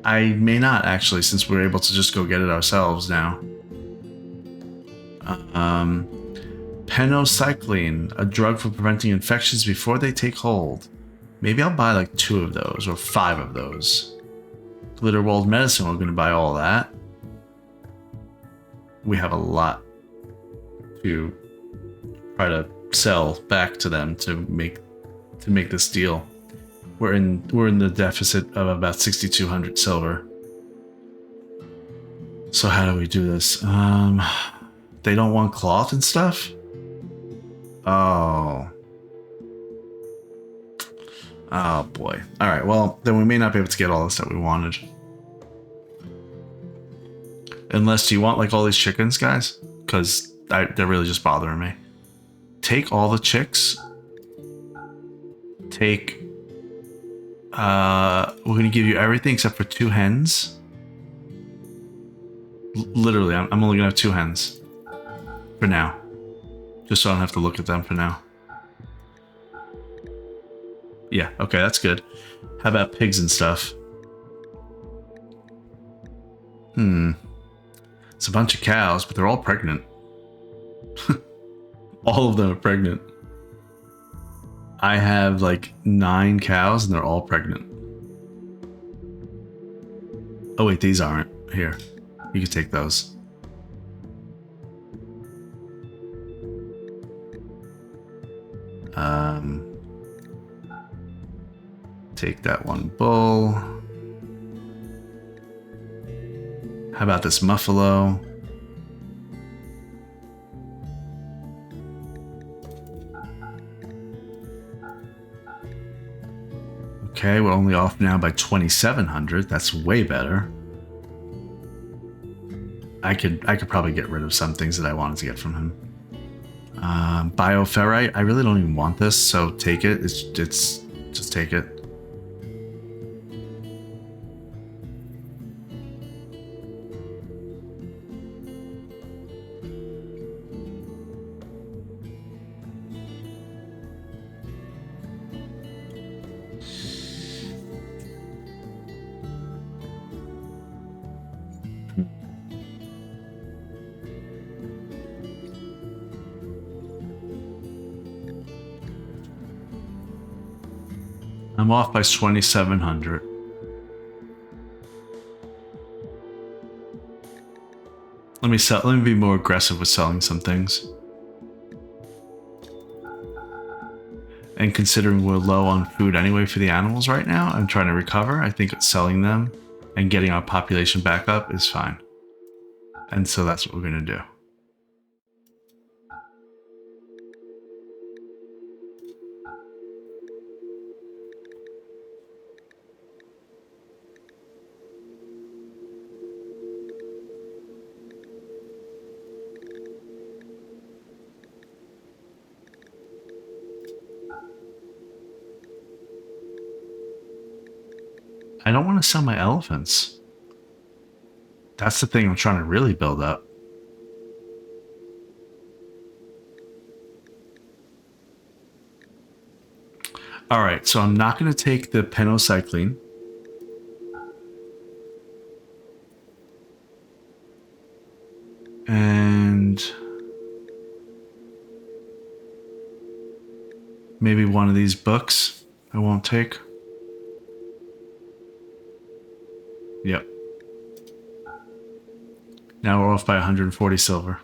I may not actually, since we're able to just go get it ourselves now. Penocycline, a drug for preventing infections before they take hold. Maybe I'll buy like 2 of those or 5 of those. Glitterwald medicine, we're going to buy all that. We have a lot to try to sell back to them to make this deal. We're in the deficit of about 6,200 silver. So how do we do this? They don't want cloth and stuff? Oh. Oh boy. Alright, well, then we may not be able to get all this that we wanted. Unless, do you want like all these chickens, guys? Because they're really just bothering me. Take all the chicks. Take... we're going to give you everything except for 2 hens. Literally, I'm only going to have 2 hens. For now. Just so I don't have to look at them for now. Yeah, okay, that's good. How about pigs and stuff? It's a bunch of cows, but they're all pregnant. All of them are pregnant. I have like 9 cows and they're all pregnant. Oh wait, these aren't. Here, you can take those. Take that one bull. How about this muffalo? Okay, we're only off now by 2,700. That's way better. I could probably get rid of some things that I wanted to get from him. Bioferrite. I really don't even want this, so take it. It's just take it. I'm off by 2,700. Let me be more aggressive with selling some things. And considering we're low on food anyway for the animals right now, I'm trying to recover. I think selling them and getting our population back up is fine. And so that's what we're going to do. I don't want to sell my elephants. That's the thing I'm trying to really build up. Alright, so I'm not going to take the penocycline. And maybe one of these books I won't take. Yep. Now we're off by 140 silver.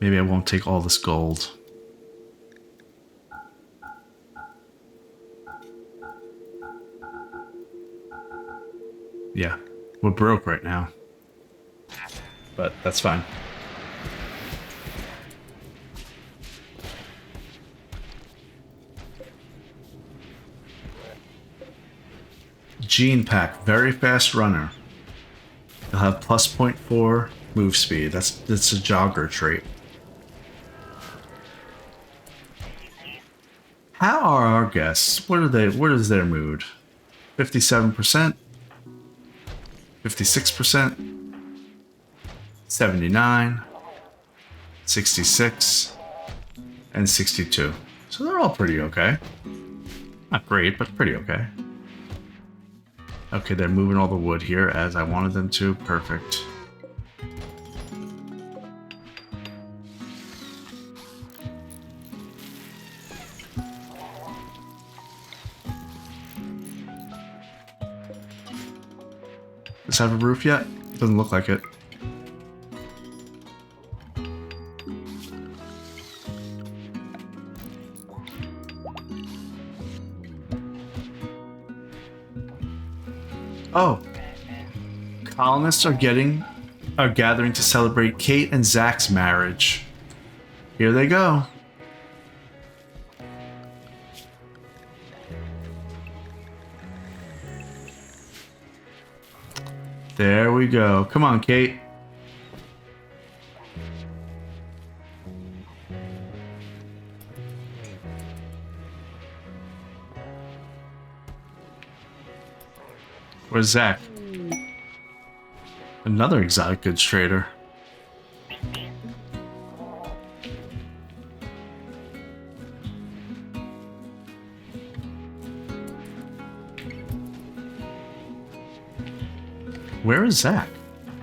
Maybe I won't take all this gold. Yeah, we're broke right now. But that's fine. Gene pack, very fast runner. You'll have plus 0.4 move speed. That's a jogger trait. How are our guests? What is their mood? 57%, 56%, 79, 66, and 62. So they're all pretty okay. Not great, but pretty okay. Okay, they're moving all the wood here as I wanted them to. Perfect. Does it have a roof yet? Doesn't look like it. Oh, colonists are gathering to celebrate Kate and Zach's marriage. Here they go. There we go. Come on, Kate. Where's Zach? Another exotic goods trader. Where is Zach?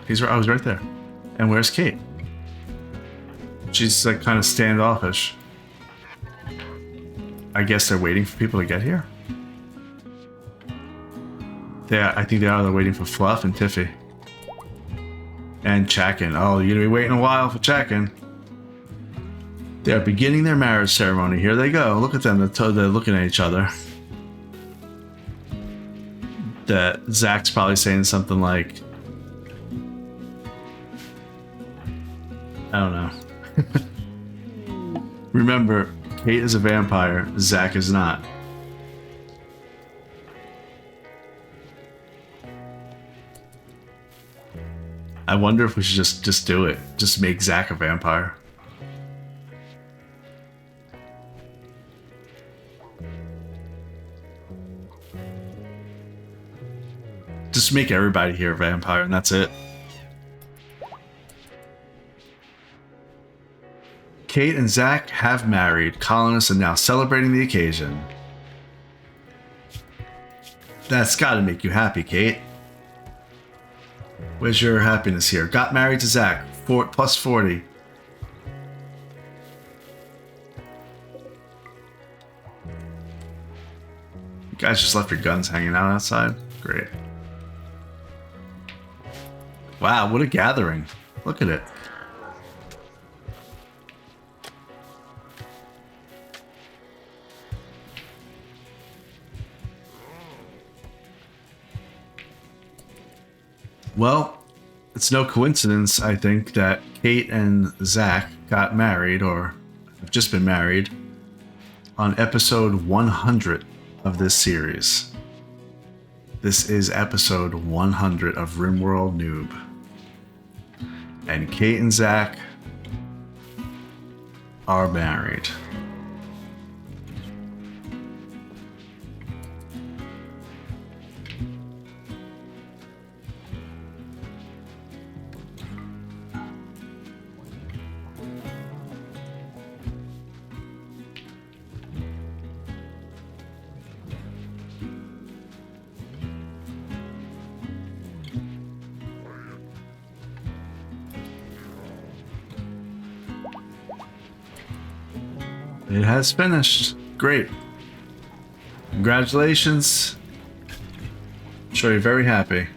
I was right there. And where's Kate? She's like kind of standoffish. I guess they're waiting for people to get here. I think they are. They're waiting for Fluff and Tiffy. And Chakin. Oh, you're gonna be waiting a while for Chakin. They're beginning their marriage ceremony. Here they go. Look at them. They're looking at each other. That Zach's probably saying something like, I don't know. Remember, Kate is a vampire. Zach is not. I wonder if we should just do it. Just make Zach a vampire. Just make everybody here a vampire and that's it. Kate and Zach have married. Colonists are now celebrating the occasion. That's gotta make you happy, Kate. Where's your happiness here? Got married to Zach. Plus 40. You guys just left your guns hanging out outside? Great. Wow, what a gathering. Look at it. Well, it's no coincidence, I think, that Kate and Zach got married, or have just been married, on episode 100 of this series. This is episode 100 of RimWorld Noob. And Kate and Zach are married. It has finished. Great. Congratulations. I'm sure you're very happy.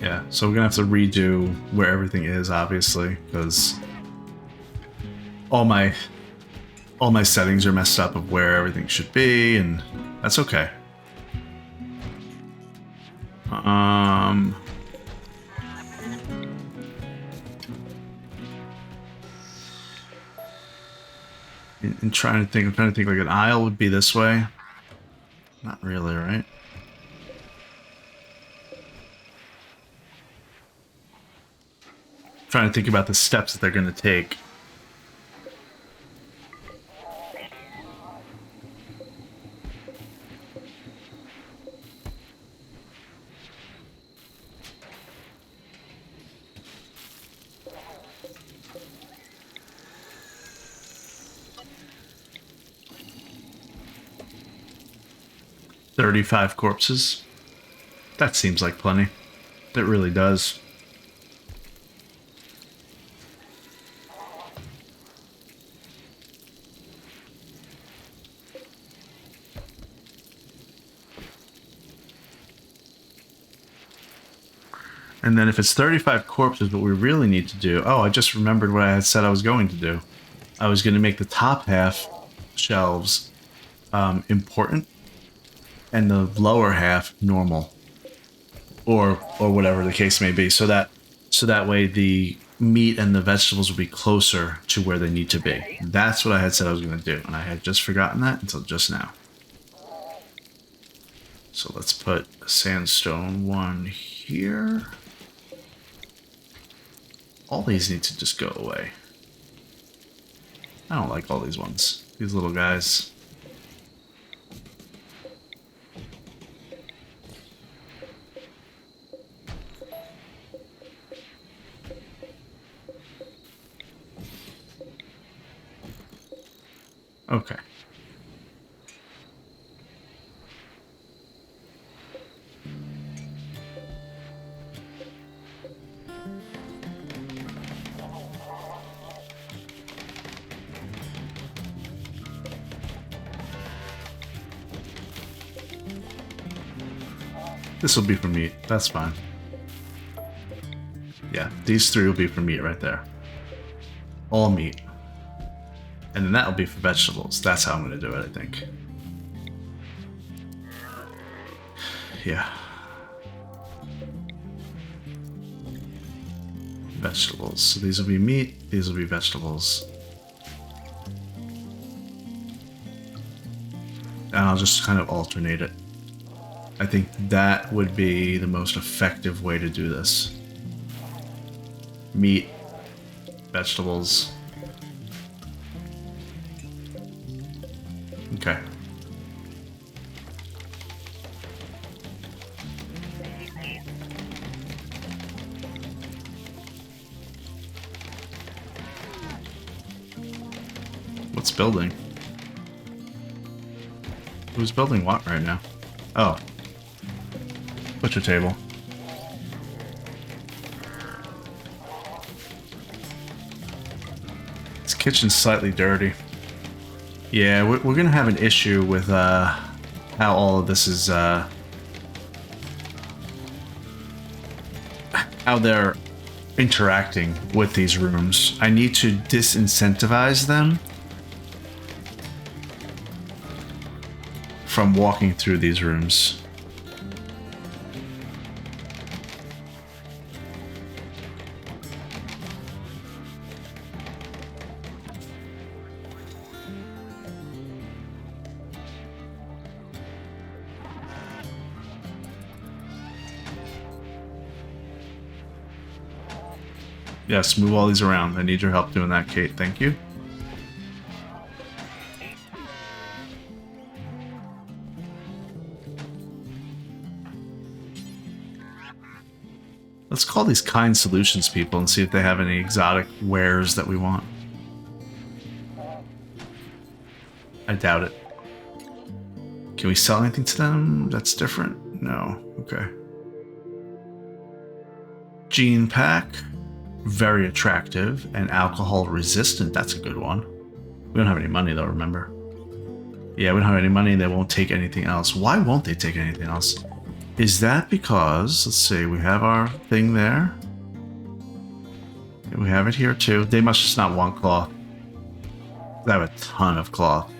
Yeah, so we're gonna have to redo where everything is, obviously, because all my settings are messed up of where everything should be, and that's okay. I'm trying to think like an aisle would be this way. Not really, right? Trying to think about the steps that they're going to take. "35 corpses. That seems like plenty. It really does. And then if it's 35 corpses, what we really need to do... Oh, I just remembered what I had said I was going to do. I was going to make the top half shelves important and the lower half normal. Or whatever the case may be. So that way the meat and the vegetables will be closer to where they need to be. That's what I had said I was going to do. And I had just forgotten that until just now. So let's put a sandstone one here. All these need to just go away. I don't like all these ones. These little guys. Okay. This will be for meat. That's fine. Yeah, these three will be for meat right there. All meat. And then that will be for vegetables. That's how I'm going to do it, I think. Yeah. Vegetables. So these will be meat, these will be vegetables. And I'll just kind of alternate it. I think that would be the most effective way to do this. Meat, vegetables. Okay. What's building? Who's building what right now? Oh. Butcher table. This kitchen's slightly dirty. Yeah, we're gonna have an issue with how all of this is how they're interacting with these rooms. I need to disincentivize them from walking through these rooms. Yes, move all these around. I need your help doing that, Kate. Thank you. Let's call these kind solutions people and see if they have any exotic wares that we want. I doubt it. Can we sell anything to them that's different? No. Okay. Gene pack. Very attractive and alcohol resistant. That's a good one. We don't have any money though, remember? Yeah, we don't have any money. They won't take anything else. Why won't they take anything else? Is that because, let's see, we have our thing there. We have it here too. They must just not want cloth. They have a ton of cloth.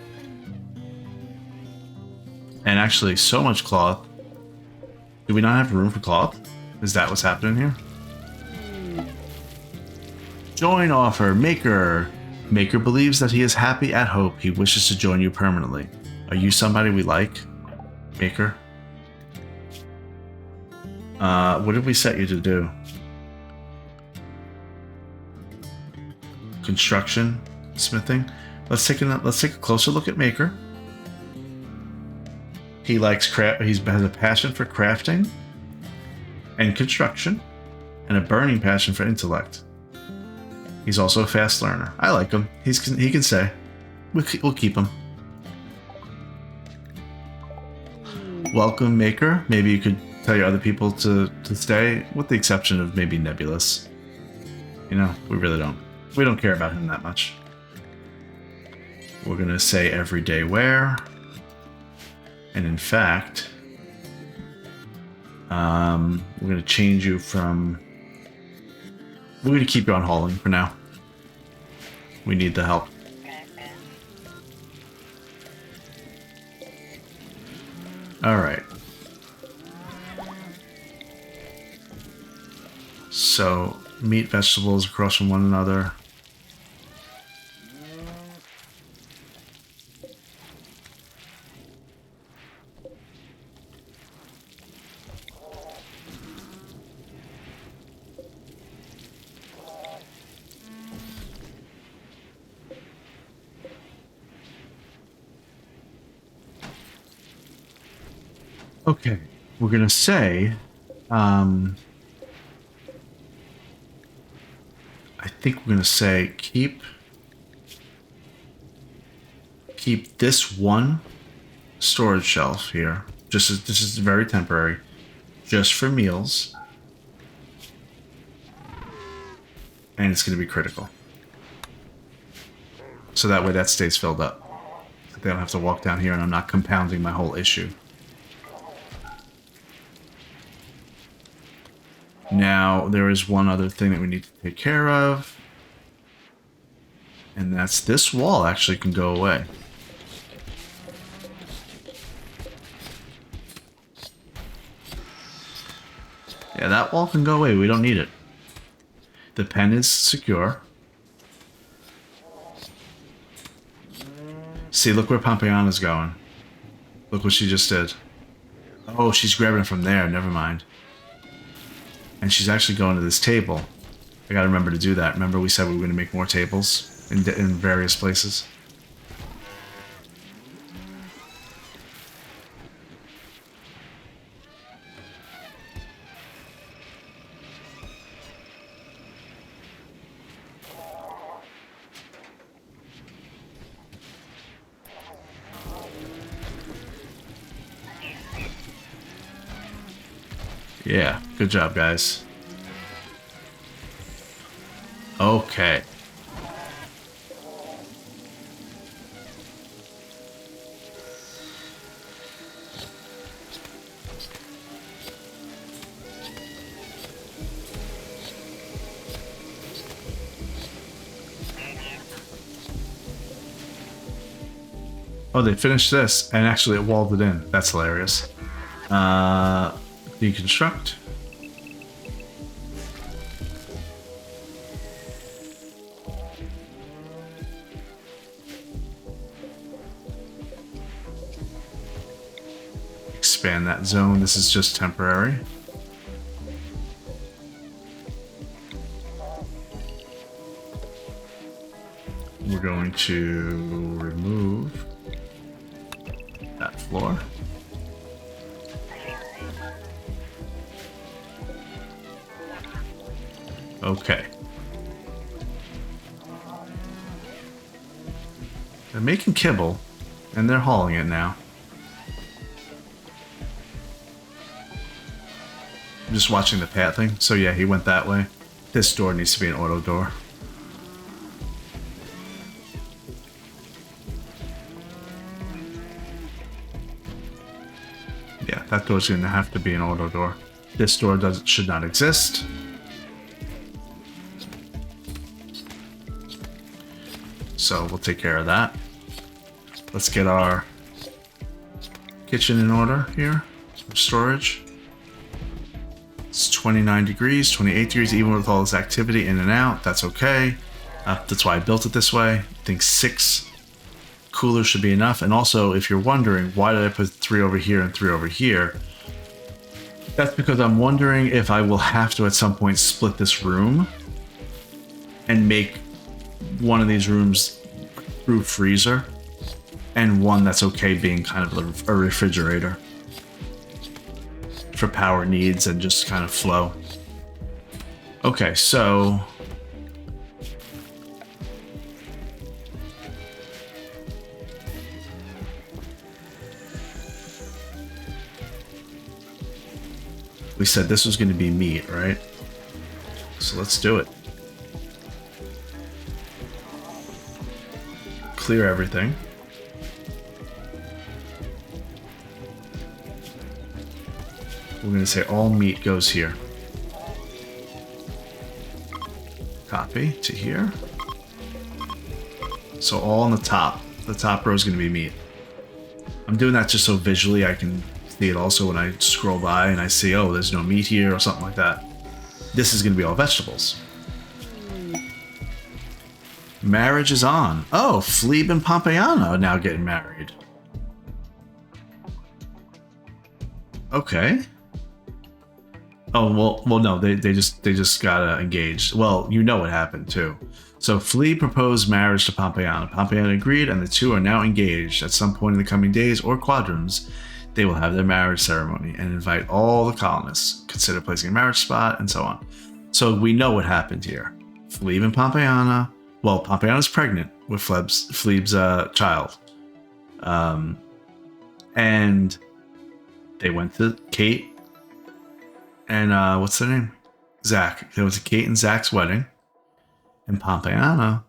And actually so much cloth. Do we not have room for cloth? Is that what's happening here? Join offer, Maker. Maker believes that he is happy at Hope. He wishes to join you permanently. Are you somebody we like? Maker. What did we set you to do? Construction, smithing. Let's take a closer look at Maker. He likes craft. He has a passion for crafting and construction, and a burning passion for intellect. He's also a fast learner. I like him. He can say. We'll keep him. Welcome, Maker. Maybe you could tell your other people to stay, with the exception of maybe Nebulous. You know, we really don't. We don't care about him that much. We're gonna say everyday wear. And in fact, we're gonna change you from... We're going to keep you on hauling for now. We need the help. Alright. So, meat, vegetables across from one another. Okay, we're gonna say, I think we're gonna say keep this one storage shelf here. This is very temporary, just for meals, and it's gonna be critical. So that way that stays filled up. They don't have to walk down here, and I'm not compounding my whole issue. Now, there is one other thing that we need to take care of. And that's this wall actually can go away. Yeah, that wall can go away. We don't need it. The pen is secure. See, look where Pompeyana's going. Look what she just did. Oh, she's grabbing it from there. Never mind. And she's actually going to this table. I gotta remember to do that. Remember we said we were going to make more tables in various places? Yeah, good job, guys. Okay. Oh, they finished this, and actually it walled it in. That's hilarious. Deconstruct. Expand that zone. This is just temporary. We're going to remove that floor. Okay. They're making kibble, and they're hauling it now. I'm just watching the path thing. So yeah, he went that way. This door needs to be an auto door. Yeah, that door's going to have to be an auto door. This door should not exist. So we'll take care of that. Let's get our kitchen in order here for storage. It's 29 degrees, 28 degrees, even with all this activity in and out. That's okay. That's why I built it this way. I think 6 coolers should be enough. And also, if you're wondering, why did I put 3 over here and 3 over here? That's because I'm wondering if I will have to at some point split this room and make one of these rooms through freezer and one that's okay being kind of a refrigerator for power needs and just kind of flow. Okay, so we said this was going to be meat, right? So let's do it. Clear everything. We're going to say all meat goes here. Copy to here. So all on the top row is going to be meat. I'm doing that just so visually I can see it also when I scroll by and I see, oh, there's no meat here or something like that. This is going to be all vegetables. Marriage is on. Oh, Phlebe and Pompeyana are now getting married. Okay. Oh, well, no, they just got engaged. Well, you know what happened too. So Phlebe proposed marriage to Pompeyana. Pompeyana agreed, and the two are now engaged. At some point in the coming days or quadrums, they will have their marriage ceremony and invite all the colonists. Consider placing a marriage spot, and so on. So we know what happened here. Phlebe and Pompeyana. Well, Pompeyana's pregnant with Phlebe's child. And they went to Kate and what's their name? Zach. They went to Kate and Zach's wedding. And Pompeyana,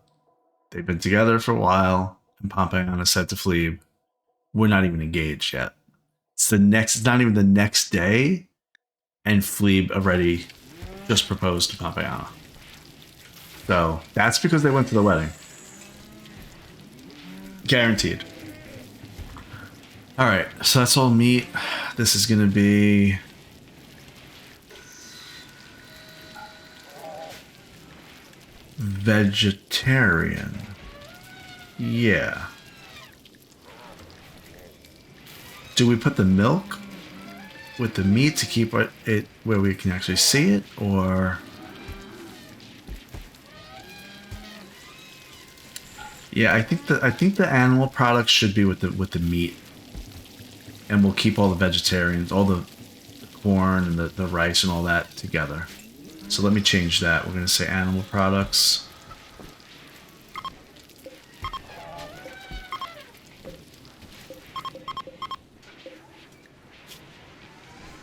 they've been together for a while. And Pompeyana said to Phlebe, we're not even engaged yet. It's not even the next day. And Phlebe already just proposed to Pompeyana. So that's because they went to the wedding. Guaranteed. All right, so that's all meat. This is gonna be vegetarian. Yeah. Do we put the milk with the meat to keep it where we can actually see it, or? Yeah, I think the animal products should be with the meat, and we'll keep all the vegetarians, all the corn and the rice and all that together. So let me change that. We're going to say animal products.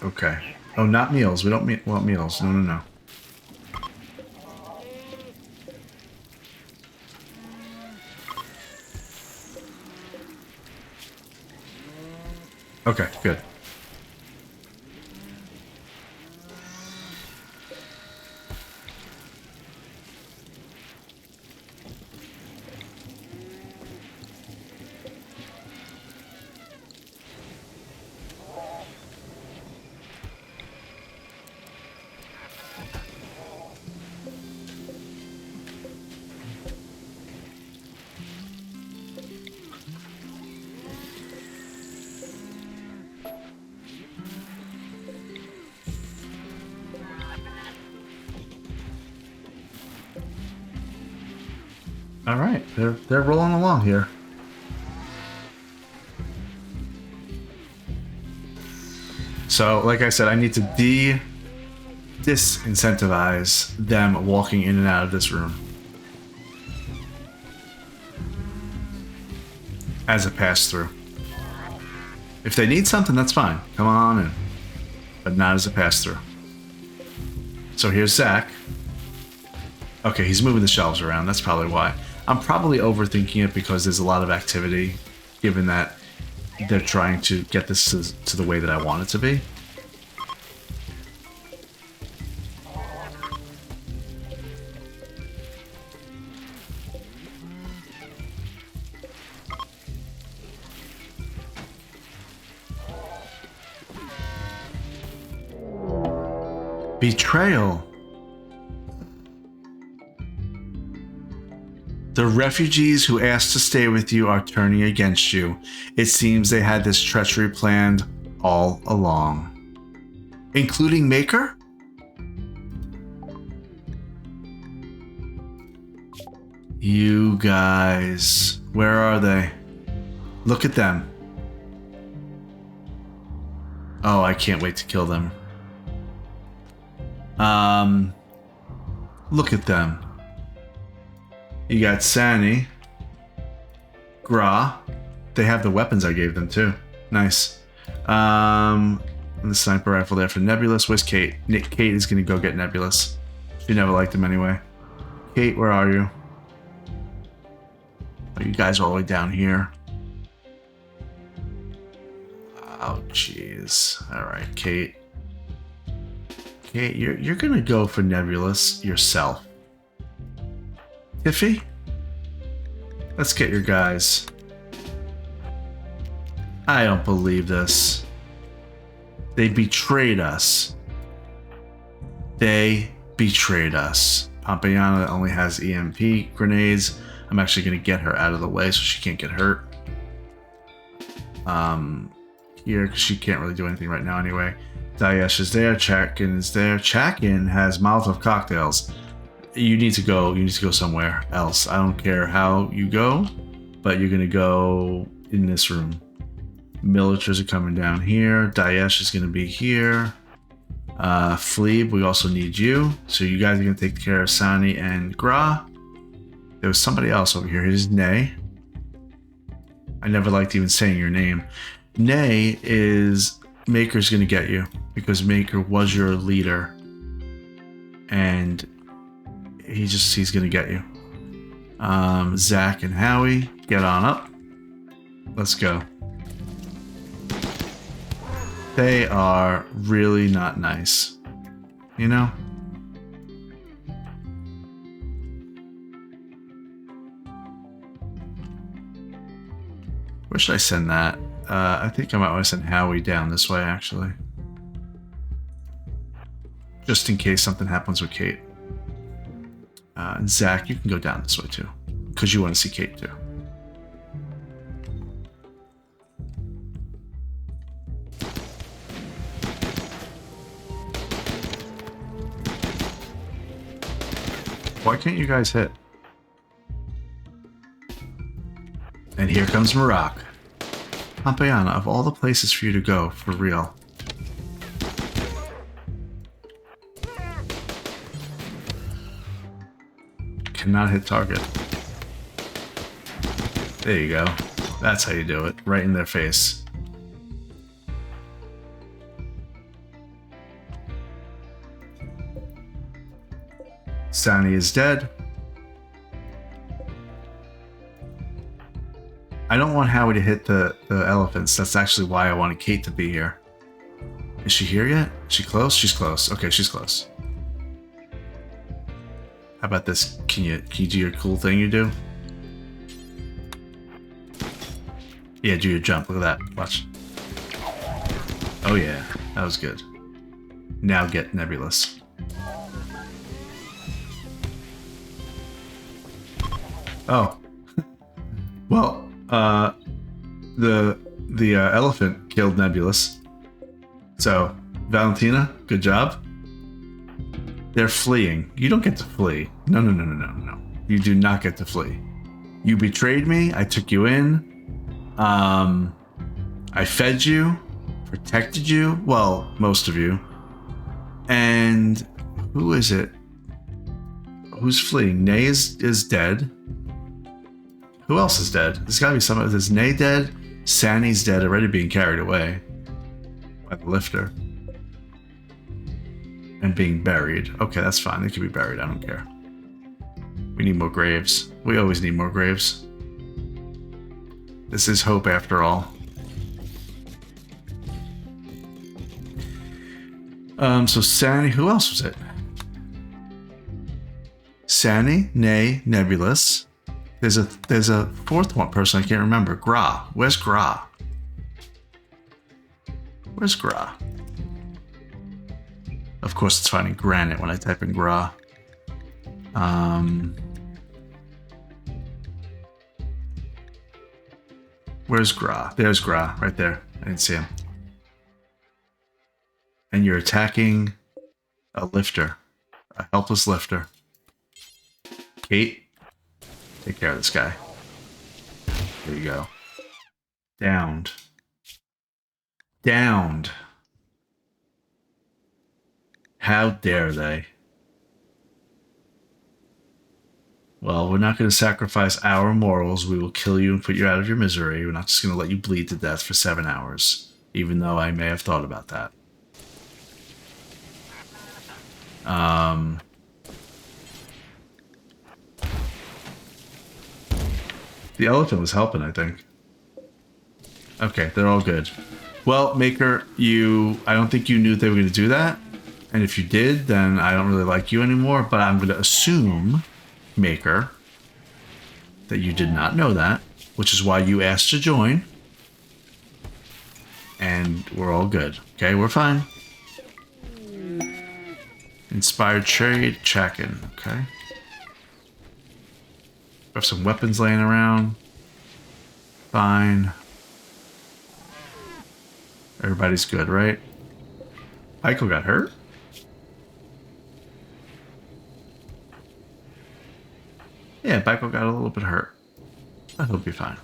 Okay. Oh, not meals. We don't want meals. No, no, no. Okay, good. All right, they're rolling along here. So, like I said, I need to disincentivize them walking in and out of this room as a pass-through. If they need something, that's fine. Come on in, but not as a pass-through. So here's Zach. Okay, he's moving the shelves around. That's probably why. I'm probably overthinking it because there's a lot of activity, given that they're trying to get this to the way that I want it to be. Betrayal. The refugees who asked to stay with you are turning against you. It seems they had this treachery planned all along. Including Maker? You guys, where are they? Look at them. Oh, I can't wait to kill them. Look at them. You got Sani, Gra. They have the weapons I gave them too. Nice. And the sniper rifle there for Nebulous. Where's Kate? Kate is gonna go get Nebulous. She never liked him anyway. Kate, where are you? Oh, you guys are all the way down here. Oh, jeez. All right, Kate. Kate, you're gonna go for Nebulous yourself. Tiffy? Let's get your guys. I don't believe this. They betrayed us. They betrayed us. Pompeyana only has EMP grenades. I'm actually going to get her out of the way so she can't get hurt. Here, because she can't really do anything right now anyway. Daesh is there. Chakin is there. Chakin has Molotov cocktails. You need to go somewhere else. I don't care how you go, but you're gonna go in this room. Militaries are coming down here. Daesh is gonna be here. Fleeb, we also need you. So you guys are gonna take care of Sani and Gra. There was somebody else over here. Here's Nay. I never liked even saying your name. Nay is Maker's gonna get you because Maker was your leader, and he's gonna get you. Zach and Howie, get on up. Let's go. They are really not nice, you know? should I send that? I think I might want to send Howie down this way, actually. Just in case something happens with Kate. And Zach, you can go down this way too. Because you want to see Kate too. Why can't you guys hit? And here comes Marak. Pompeyana, of all the places for you to go, for real. Cannot hit target. There you go. That's how you do it. Right in their face. Sani is dead. I don't want Howie to hit the elephants. That's actually why I wanted Kate to be here. Is she here yet? Is she close? She's close. Okay, she's close. How about this? Can you do your cool thing you do? Yeah, do your jump. Look at that. Watch. Oh yeah, that was good. Now get Nebulous. Oh. Well, the elephant killed Nebulous. So, Valentina, good job. They're fleeing. You don't get to flee. No. You do not get to flee. You betrayed me. I took you in. I fed you, protected you. Well, most of you. And who is it? Who's fleeing? Nay is dead. Who else is dead? There's gotta be someone. Is Nay dead? Sani's dead, already being carried away by the lifter. And being buried. Okay, that's fine. They could be buried. I don't care. We need more graves. We always need more graves. This is hope after all. So Sani, who else was it? Sani, Nay, Nebulous. There's a fourth one person I can't remember. Gra. Where's Gra? Where's Gra? Of course, it's finding granite when I type in Gra. Where's Gra? There's Gra, right there. I didn't see him. And you're attacking a lifter, a helpless lifter. Kate, take care of this guy. There you go. Downed. Downed. How dare they? Well, we're not going to sacrifice our morals. We will kill you and put you out of your misery. We're not just going to let you bleed to death for 7 hours, even though I may have thought about that. The elephant was helping, I think. Okay, they're all good. Well, Maker, I don't think you knew they were going to do that. And if you did, then I don't really like you anymore. But I'm going to assume, Maker, that you did not know that, which is why you asked to join. And we're all good. Okay, we're fine. Inspired trade, checking. Okay. We have some weapons laying around. Fine. Everybody's good, right? Michael got hurt? Yeah, Michael got a little bit hurt. But he'll be fine.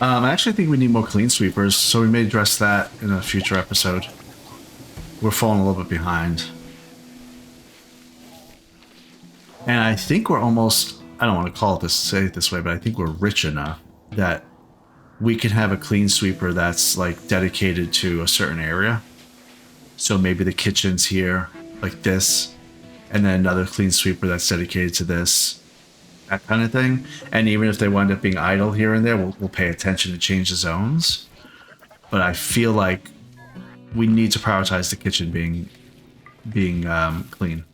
I actually think we need more clean sweepers, so we may address that in a future episode. We're falling a little bit behind. And I think we're almost, I don't want to call it this, say it this way, but I think we're rich enough that we can have a clean sweeper that's like dedicated to a certain area. So maybe the kitchen's here, like this, and then another clean sweeper that's dedicated to this, that kind of thing. And even if they wind up being idle here and there, we'll pay attention to change the zones. But I feel like we need to prioritize the kitchen being clean.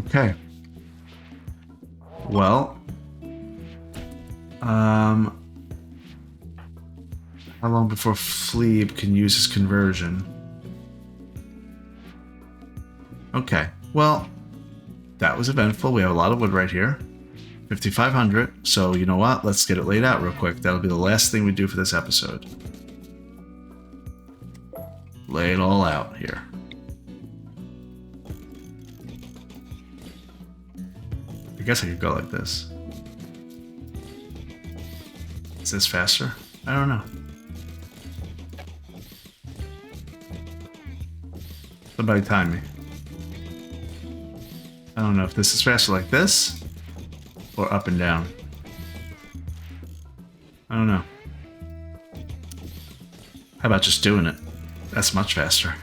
Okay. Well, how long before Fleeb can use his conversion? Okay. Well, that was eventful. We have a lot of wood right here. 5,500. So you know what? Let's get it laid out real quick. That'll be the last thing we do for this episode. Lay it all out here. I guess I could go like this. Is this faster? I don't know. Somebody time me. I don't know if this is faster like this or up and down. I don't know. How about just doing it? That's much faster.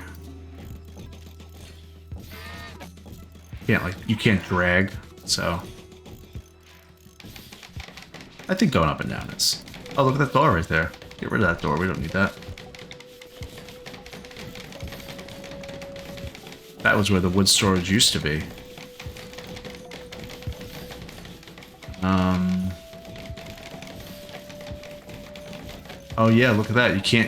You can't drag, so I think going up and down is. Oh, look at that door right there. Get rid of that door. We don't need that. That was where the wood storage used to be. Oh yeah, look at that. You can't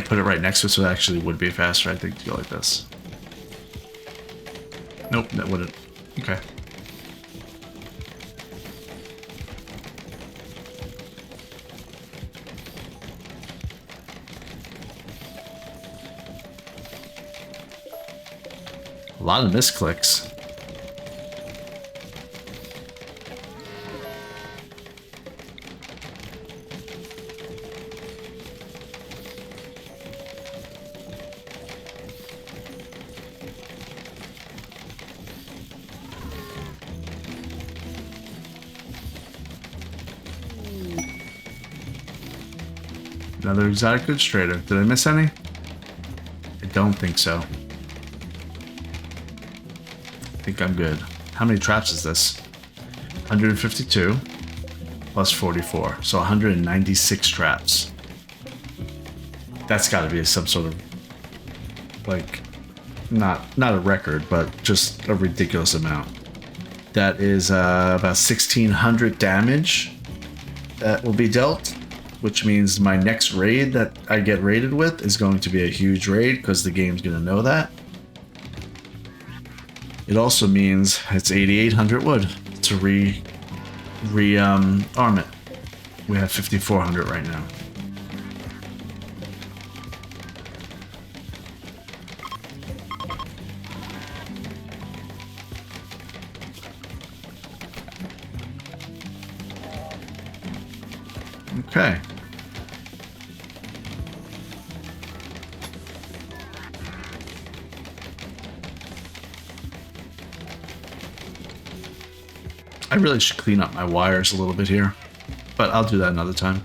put it right next to it, so it actually would be faster, I think, to go like this. Nope, that wouldn't. Okay. A lot of misclicks. Another exotic goods trader. Did I miss any? I don't think so. I think I'm good. How many traps is this? 152 plus 44. So 196 traps. That's got to be some sort of, like, not a record, but just a ridiculous amount. That is about 1,600 damage that will be dealt, which means my next raid that I get raided with is going to be a huge raid because the game's going to know that. It also means it's 8,800 wood to arm it. We have 5,400 right now. Okay. I really should clean up my wires a little bit here, but I'll do that another time.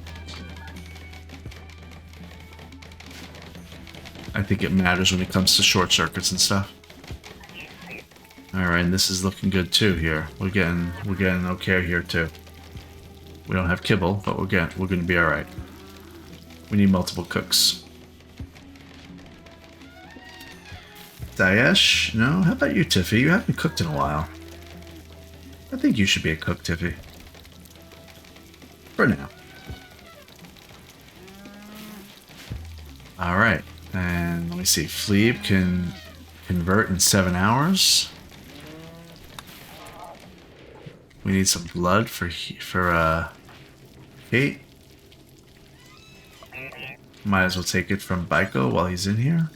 I think it matters when it comes to short circuits and stuff. Alright, and this is looking good too here. We're getting okay here too. We don't have kibble, but we're gonna be alright. We need multiple cooks. Daesh? No? How about you, Tiffy? You haven't cooked in a while. I think you should be a cook, Tiffy. For now. Alright, and let me see. Fleeb can convert in 7 hours. We need some blood for Kate. Might as well take it from Baiko while he's in here.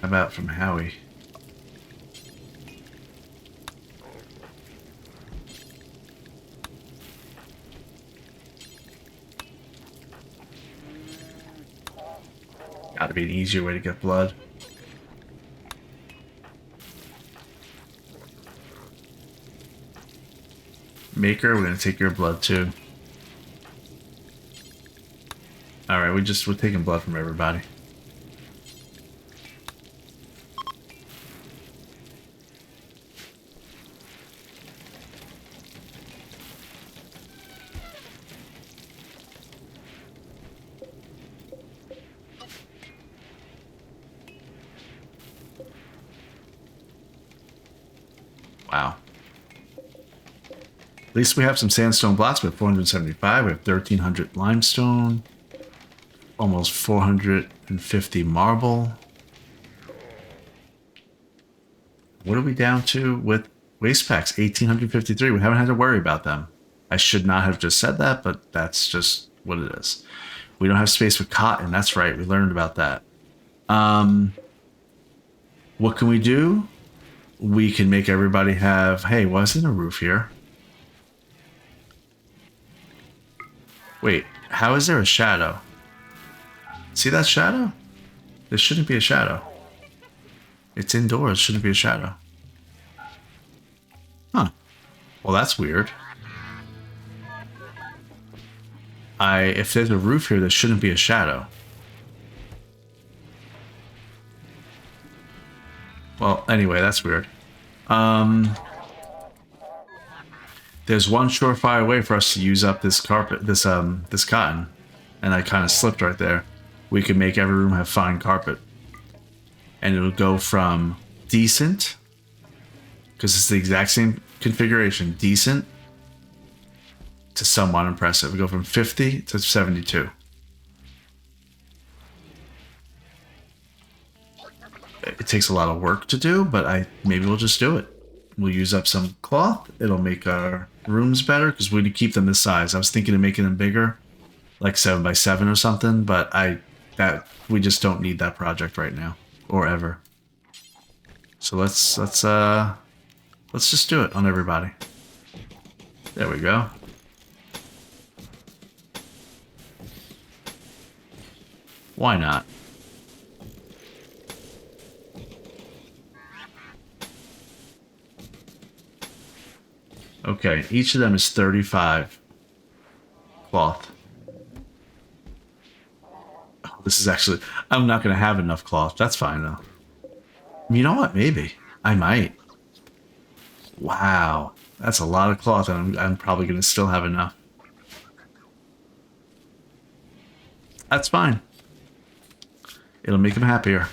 How about from Howie? Gotta be an easier way to get blood. Maker, we're gonna take your blood too. Alright, we're taking blood from everybody. Wow. At least we have some sandstone blocks. We have 475. We have 1,300 limestone. Almost 450 marble. What are we down to with waste packs? 1,853. We haven't had to worry about them. I should not have just said that, but that's just what it is. We don't have space for cotton. That's right. We learned about that. What can we do? We can make everybody have... Hey, wasn't a roof here? Wait, how is there a shadow? See that shadow? There shouldn't be a shadow. It's indoors, shouldn't be a shadow. Huh. Well, that's weird. If there's a roof here, there shouldn't be a shadow. Well, anyway, that's weird. There's one surefire way for us to use up this carpet, this cotton, and I kind of slipped right there. We could make every room have fine carpet, and it'll go from decent, because it's the exact same configuration, decent to somewhat impressive. We go from 50 to 72. It takes a lot of work to do, but maybe we'll just do it. We'll use up some cloth. It'll make our rooms better because we need to keep them this size. I was thinking of making them bigger, like 7 by 7 or something, but we just don't need that project right now or ever. So let's just do it on everybody. There we go. Why not? Okay, each of them is 35 cloth. Oh, this is actually... I'm not going to have enough cloth. That's fine, though. You know what? Maybe. I might. Wow. That's a lot of cloth, and I'm probably going to still have enough. That's fine. It'll make him happier.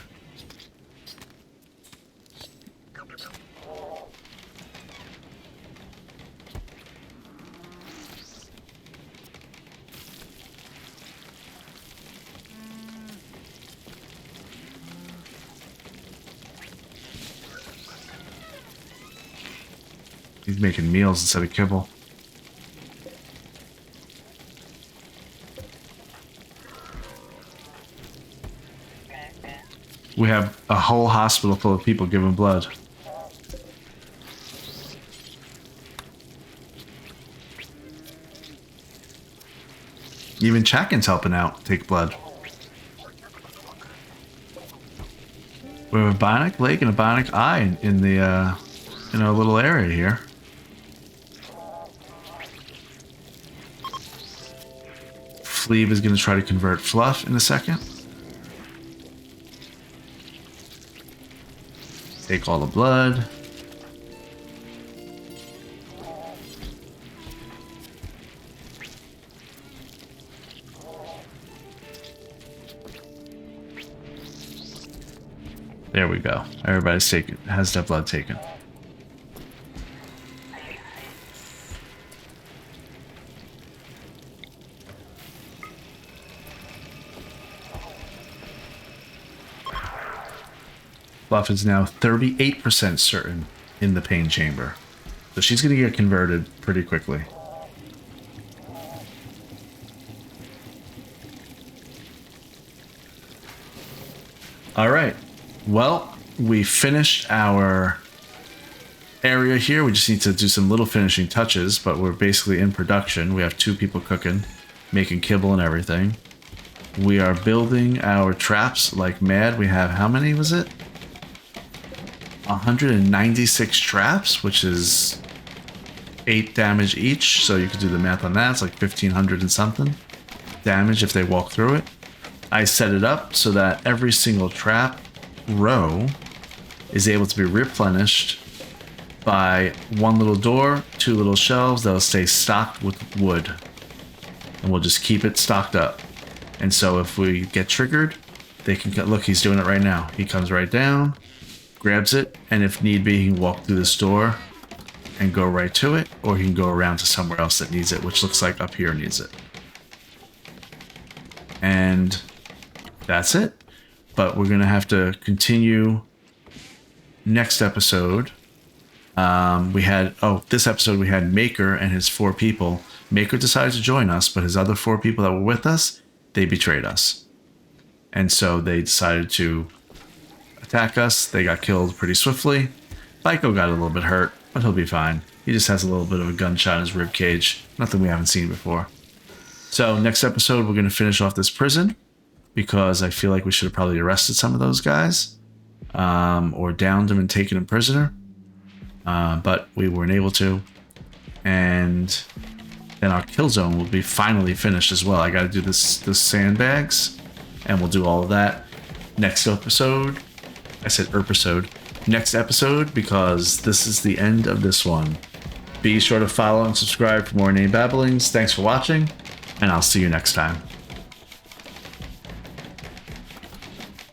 He's making meals instead of kibble. We have a whole hospital full of people giving blood. Even Chackin's helping out take blood. We have a bionic leg and a bionic eye in the in our little area here. Fleeve is going to try to convert Fluff in a second. Take all the blood. There we go. Everybody's has their blood taken. Fluff is now 38% certain in the pain chamber. So she's going to get converted pretty quickly. Alright. Well, we finished our area here. We just need to do some little finishing touches, but we're basically in production. We have 2 people cooking, making kibble and everything. We are building our traps like mad. We have, how many was it? 196 traps, which is 8 damage each. So you can do the math on that. It's like 1,500 and something damage if they walk through it. I set it up so that every single trap row is able to be replenished by 1 little door, 2 little shelves that'll stay stocked with wood. And we'll just keep it stocked up. And so if we get triggered, they can look, he's doing it right now. He comes right down, grabs it, and if need be, he can walk through this door and go right to it, or he can go around to somewhere else that needs it, which looks like up here needs it. And that's it. But we're going to have to continue next episode. This episode we had Maker and his 4 people. Maker decided to join us, but his other 4 people that were with us, they betrayed us. And so they decided to attack us. They got killed pretty swiftly. Biko got a little bit hurt, but he'll be fine. He just has a little bit of a gunshot in his rib cage. Nothing we haven't seen before. So next episode, we're going to finish off this prison because I feel like we should have probably arrested some of those guys or downed them and taken them prisoner. But we weren't able to. And then our kill zone will be finally finished as well. I got to do the sandbags, and we'll do all of that next episode. I said episode. Next episode, because this is the end of this one. Be sure to follow and subscribe for more name babblings. Thanks for watching, and I'll see you next time.